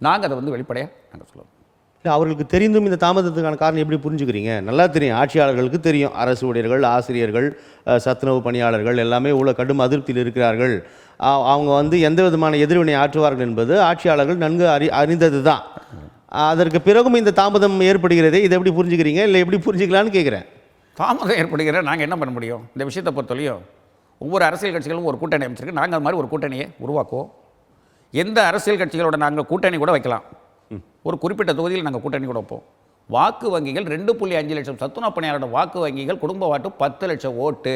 நாங்கள் அதை வெளிப்படையாக நாங்கள் சொல்லுவோம். இல்லை, அவர்களுக்கு தெரிந்தும் இந்த தாமதத்துக்கான காரணம் எப்படி புரிஞ்சுக்கிறீங்க? நல்லா தெரியும், ஆட்சியாளர்களுக்கு தெரியும். அரசு ஊழியர்கள், ஆசிரியர்கள், சத்துணவு பணியாளர்கள் எல்லாமே இவ்வளோ கடும் அதிருப்தியில் இருக்கிறார்கள். அவங்க எந்த விதமான எதிர்வினை ஆற்றுவார்கள் என்பது ஆட்சியாளர்கள் நன்கு அறிந்தது தான். அதற்கு பிறகும் இந்த தாமதம் ஏற்படுகிறதே, இதை எப்படி புரிஞ்சுக்கிறீங்க? இல்லை எப்படி புரிஞ்சுக்கலான்னு கேட்குறேன். தாமதம் ஏற்படுகிற நாங்கள் என்ன பண்ண முடியும்? இந்த விஷயத்தை பொறுத்தவரையும் ஒவ்வொரு அரசியல் கட்சிகளும் ஒரு கூட்டணி அமைச்சிருக்கு. நாங்கள் அது மாதிரி ஒரு கூட்டணியை உருவாக்குவோம். எந்த அரசியல் கட்சிகளோட நாங்கள் கூட்டணி கூட வைக்கலாம். ஒரு குறிப்பிட்ட தொகுதியில் நாங்கள் கூட்டணி கூட வைப்போம். வாக்கு வங்கிகள் 2.5 லட்சம் சத்துணவு பணியாளரோட வாக்கு வங்கிகள், குடும்ப வாட்டு 10 லட்சம் ஓட்டு.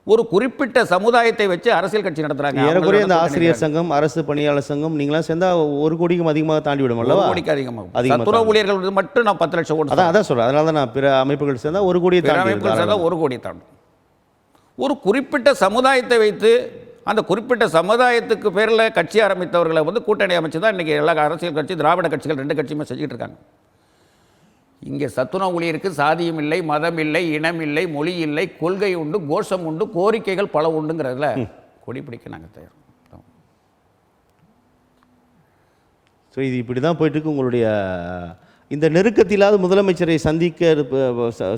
ஒரு குறிப்பிட்ட சமுதாயத்தை வச்சு அரசியல் கட்சி நடத்துறாங்க. ஏறக்குறைய இந்த ஆசிரியர் சங்கம், அரசு பணியாளர் சங்கம் நீங்களாம் சேர்ந்தா 1 கோடிக்கும் அதிகமாக தாண்டி விடும் அல்லவா? 1 கோடிக்கு அதிகமாக. சத்துணவு ஊழியர்கள் மட்டும் நான் 10 லட்சம் ஓட்டு. அதான் சொல்கிறேன். அதனால தான் நான் பிற அமைப்புகள் சேர்ந்தால் 1 கோடியை தாண்டி. அமைப்புகள் சேர்ந்தால் 1 கோடியை தாண்டும். ஒரு குறிப்பிட்ட சமுதாயத்தை வைத்து அந்த குறிப்பிட்ட சமுதாயத்துக்கு பேரில் கட்சி ஆரம்பித்தவர்களை வந்து கூட்டணி அமைச்சு தான் இன்றைக்கி எல்லா அரசியல் கட்சி திராவிட கட்சிகள் 2 கட்சியுமே செஞ்சுக்கிட்டு இருக்காங்க. இங்கே சத்துணவு ஊழியருக்கு சாதியம் இல்லை, மதம் இல்லை, இனம் இல்லை, மொழி இல்லை, கொள்கை உண்டு, கோஷம் உண்டு, கோரிக்கைகள் பல உண்டுங்கிறதுல கொடி பிடிக்க நாங்கள் தயார். ஸோ இது இப்படி தான் போயிட்டுருக்கு. உங்களுடைய இந்த நெருக்கத்திலாவது முதலமைச்சரை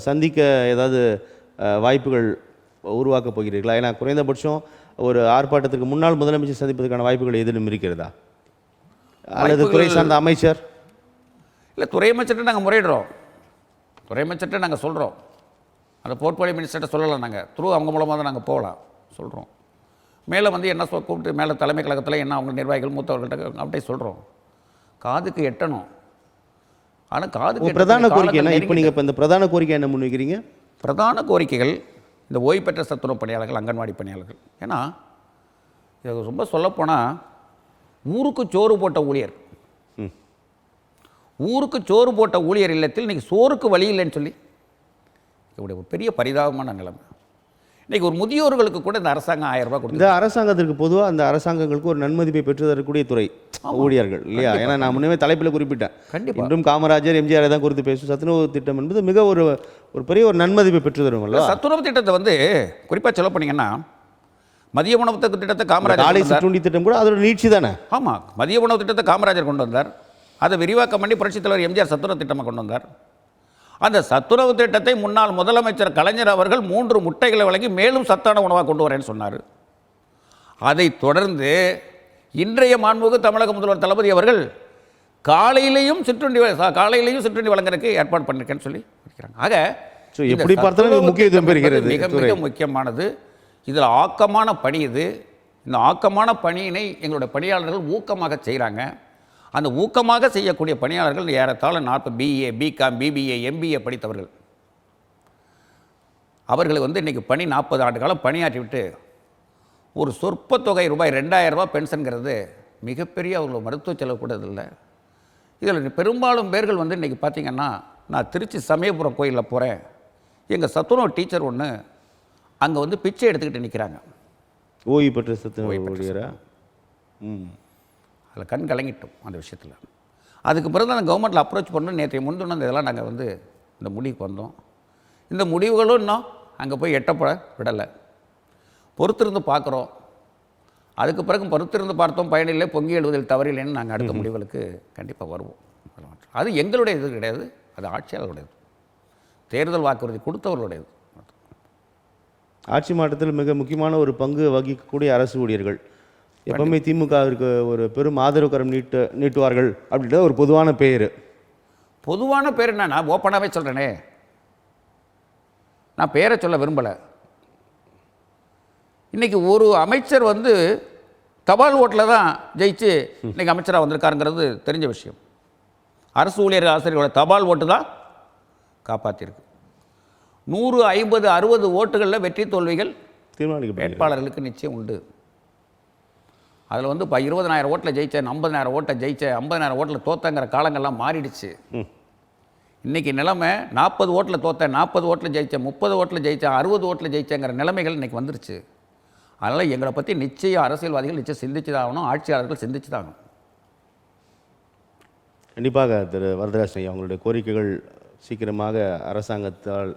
சந்திக்க ஏதாவது வாய்ப்புகள் உருவாக்கப் போகிறீர்களா? ஏன்னா குறைந்தபட்சம் ஒரு ஆர்ப்பாட்டத்திற்கு முன்னாள் முதலமைச்சர் சந்திப்பதற்கான வாய்ப்புகள் ஏதேனும் இருக்கிறதா? அல்லது துறை சார்ந்த அமைச்சர்? இல்லை, துறை அமைச்சர்கிட்ட நாங்கள் முறையிடுறோம். துறை அமைச்சர்கிட்ட நாங்கள் சொல்கிறோம். அந்த போர்ட்ஃபோலியோ மினிஸ்டர்கிட்ட சொல்லலாம். நாங்கள் அவங்க மூலமாக தான் நாங்கள் போகலாம் சொல்கிறோம். மேலே வந்து என்ன கூப்பிட்டு மேலே தலைமை கழகத்தில் என்ன அவங்க நிர்வாகிகள் மூத்தவர்கள்ட்ட அப்படியே சொல்கிறோம். காதுக்கு எட்டணும். ஆனால் காதுக்கு பிரதான கோரிக்கை என்ன? இப்போ நீங்கள் இப்போ இந்த பிரதான கோரிக்கை என்ன முன்வைக்கிறீங்க? பிரதான கோரிக்கைகள் இந்த ஓய்வு பெற்ற சத்துணவு பணியாளர்கள், அங்கன்வாடி பணியாளர்கள். ஏன்னா இது ரொம்ப சொல்லப்போனால் ஊருக்கு சோறு போட்ட ஊழியர், ஊருக்கு சோறு போட்ட ஊழியர் இல்லத்தில் இன்றைக்கி சோறுக்கு வழி இல்லைன்னு சொல்லி இப்படி ஒரு பெரிய பரிதாபமான நிலைமை. இன்றைக்கி ஒரு முதியோர்களுக்கு கூட இந்த அரசாங்கம் 1000 ரூபாய் கொடுத்து, இந்த அரசாங்கத்திற்கு பொதுவாக அந்த அரசாங்கங்களுக்கு ஒரு நன்மதிப்பை பெற்று தரக்கூடிய துறை ஊழியர்கள் இல்லையா? ஏன்னா நான் முன்னே தலைப்பில் குறிப்பிட்டேன். கண்டிப்பாக இன்றும் காமராஜர் எம்ஜிஆர் தான் குறித்து பேசும் சத்துணவு திட்டம் என்பது மிக ஒரு பெரிய ஒரு நன்மதிப்பை பெற்று தரும்ல. சத்துணவு திட்டத்தை வந்து குறிப்பாக சொல்ல போனீங்கன்னா மதிய உணவு திட்டத்தை காமராஜர், காலை சிற்றுண்டி திட்டம் கூட அதோட நீட்சி தானே. ஆமாம், மதிய உணவு திட்டத்தை காமராஜர் கொண்டு வந்தார். அதை விரிவாக்கம் பண்ணி புரட்சித் தலைவர் எம்ஜிஆர் சத்துணவு திட்டமாக கொண்டு வந்தார். அந்த சத்துணவு திட்டத்தை முன்னாள் முதலமைச்சர் கலைஞர் அவர்கள் 3 முட்டைகளை வழங்கி மேலும் சத்தான உணவாக கொண்டு வரேன்னு சொன்னார். அதை தொடர்ந்து இன்றைய மாண்புமிகு தமிழக முதல்வர் தளபதி அவர்கள் காலையிலையும் சிற்றுண்டி வழங்குறதுக்கு ஏற்பாடு பண்ணிருக்கேன்னு சொல்லி இருக்கிறாங்க. ஆக எப்படி பார்த்தாலும் முக்கியத்துவம் பெறுகிறது. மிக மிக முக்கியமானது. இதில் ஆக்கமான பணி இது. இந்த ஆக்கமான பணியினை எங்களுடைய பணியாளர்கள் ஊக்கமாக செய்கிறாங்க. அந்த ஊக்கமாக செய்யக்கூடிய பணியாளர்கள் ஏறத்தாழ 40 BA, BCom, BBA, MBA படித்தவர்கள். அவர்களை வந்து இன்றைக்கி 40 ஆண்டு காலம் பணியாற்றி விட்டு ஒரு சொற்ப தொகை ரூபாய் 2000 ரூபாய் பென்ஷனுங்கிறது மிகப்பெரிய அவர்கள் மருத்துவ செலவு கூட இல்லை. இதில் பெரும்பாலும் பேர்கள் வந்து இன்றைக்கி பார்த்திங்கன்னா, நான் திருச்சி சமயபுரம் கோயிலில் போகிறேன், எங்கள் சத்துணவு டீச்சர் ஒன்று அங்கே வந்து பிச்சை எடுத்துக்கிட்டு நிற்கிறாங்க. ஓய்வு பெற்ற சத்துணவு ஊழியரா? அதில் கண் கலங்கிட்டோம் அந்த விஷயத்தில். அதுக்கு பிறகு அந்த கவர்மெண்ட்டில் அப்ரோச் பண்ணணும். நேற்றைய முன்தினம் இதெல்லாம் நாங்கள் வந்து இந்த முடிவுக்கு வந்தோம். இந்த முடிவுகளும் இன்னும் அங்கே போய் எட்டப்பட விடலை. பொறுத்திருந்து பார்க்குறோம். அதுக்கு பிறகு பொறுத்திருந்து பார்த்தோம், பயனில்லை, பொங்கி எழுவதில் தவறில்லைன்னு நாங்கள் அடுத்த முடிவுகளுக்கு கண்டிப்பாக வருவோம். அது எங்களுடைய இது கிடையாது, அது ஆட்சியாளர்களுடையது, தேர்தல் வாக்குறுதி கொடுத்தவர்களுடையது. ஆட்சி மாற்றத்தில் மிக முக்கியமான ஒரு பங்கு வகிக்கக்கூடிய அரசு ஊழியர்கள் எப்பவுமே திமுகவிற்கு ஒரு பெரும் ஆதரவு கரம் நீட்டுவார்கள் அப்படின்ற ஒரு பொதுவான பெயர். பொதுவான பேர் என்ன? நான் ஓப்பனாகவே சொல்கிறேனே, நான் பேரை சொல்ல விரும்பலை. இன்றைக்கி ஒரு அமைச்சர் வந்து தபால் ஓட்டில் தான் ஜெயிச்சு இன்றைக்கி அமைச்சராக வந்திருக்காருங்கிறது தெரிஞ்ச விஷயம். அரசு ஊழியர் ஆசிரியர்களோட தபால் ஓட்டு தான் காப்பாற்றிருக்கு. 100, 50, 60 ஓட்டுகளில் வெற்றி தோல்விகள் வேட்பாளர்களுக்கு நிச்சயம் உண்டு. அதில் வந்து இப்போ 20,000 ஓட்டில் ஜெயித்தேன், 50,000 ஓட்டை ஜெயித்தேன், 50,000 ஓட்டில் தோத்தங்கிற காலங்கள்லாம் மாறிடுச்சு. இன்றைக்கி நிலைமை 40 ஓட்டில் தோத்தேன், 40 ஓட்டில் ஜெயித்தேன், 30 ஓட்டில் ஜெயித்தேன், 60 ஓட்டில் ஜெயித்தேங்கிற நிலைமைகள் இன்றைக்கி வந்துருச்சு. அதனால் எங்களை பற்றி நிச்சயம் அரசியல்வாதிகள் நிச்சயம் சிந்திச்சு தான் ஆகணும், ஆட்சியாளர்கள் சிந்திச்சு தான் ஆகணும். கண்டிப்பாக திரு வரதராஜன் ஐயா, அவங்களுடைய கோரிக்கைகள் சீக்கிரமாக அரசாங்கத்தால்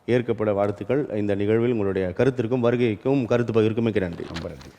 ஏற்கப்பட வாழ்த்துக்கள். இந்த நிகழ்வில் உங்களுடைய கருத்திற்கும் வருகைக்கும் கருத்து பகிர்வுக்கும் மிக்க நன்றி. ரொம்ப நன்றி.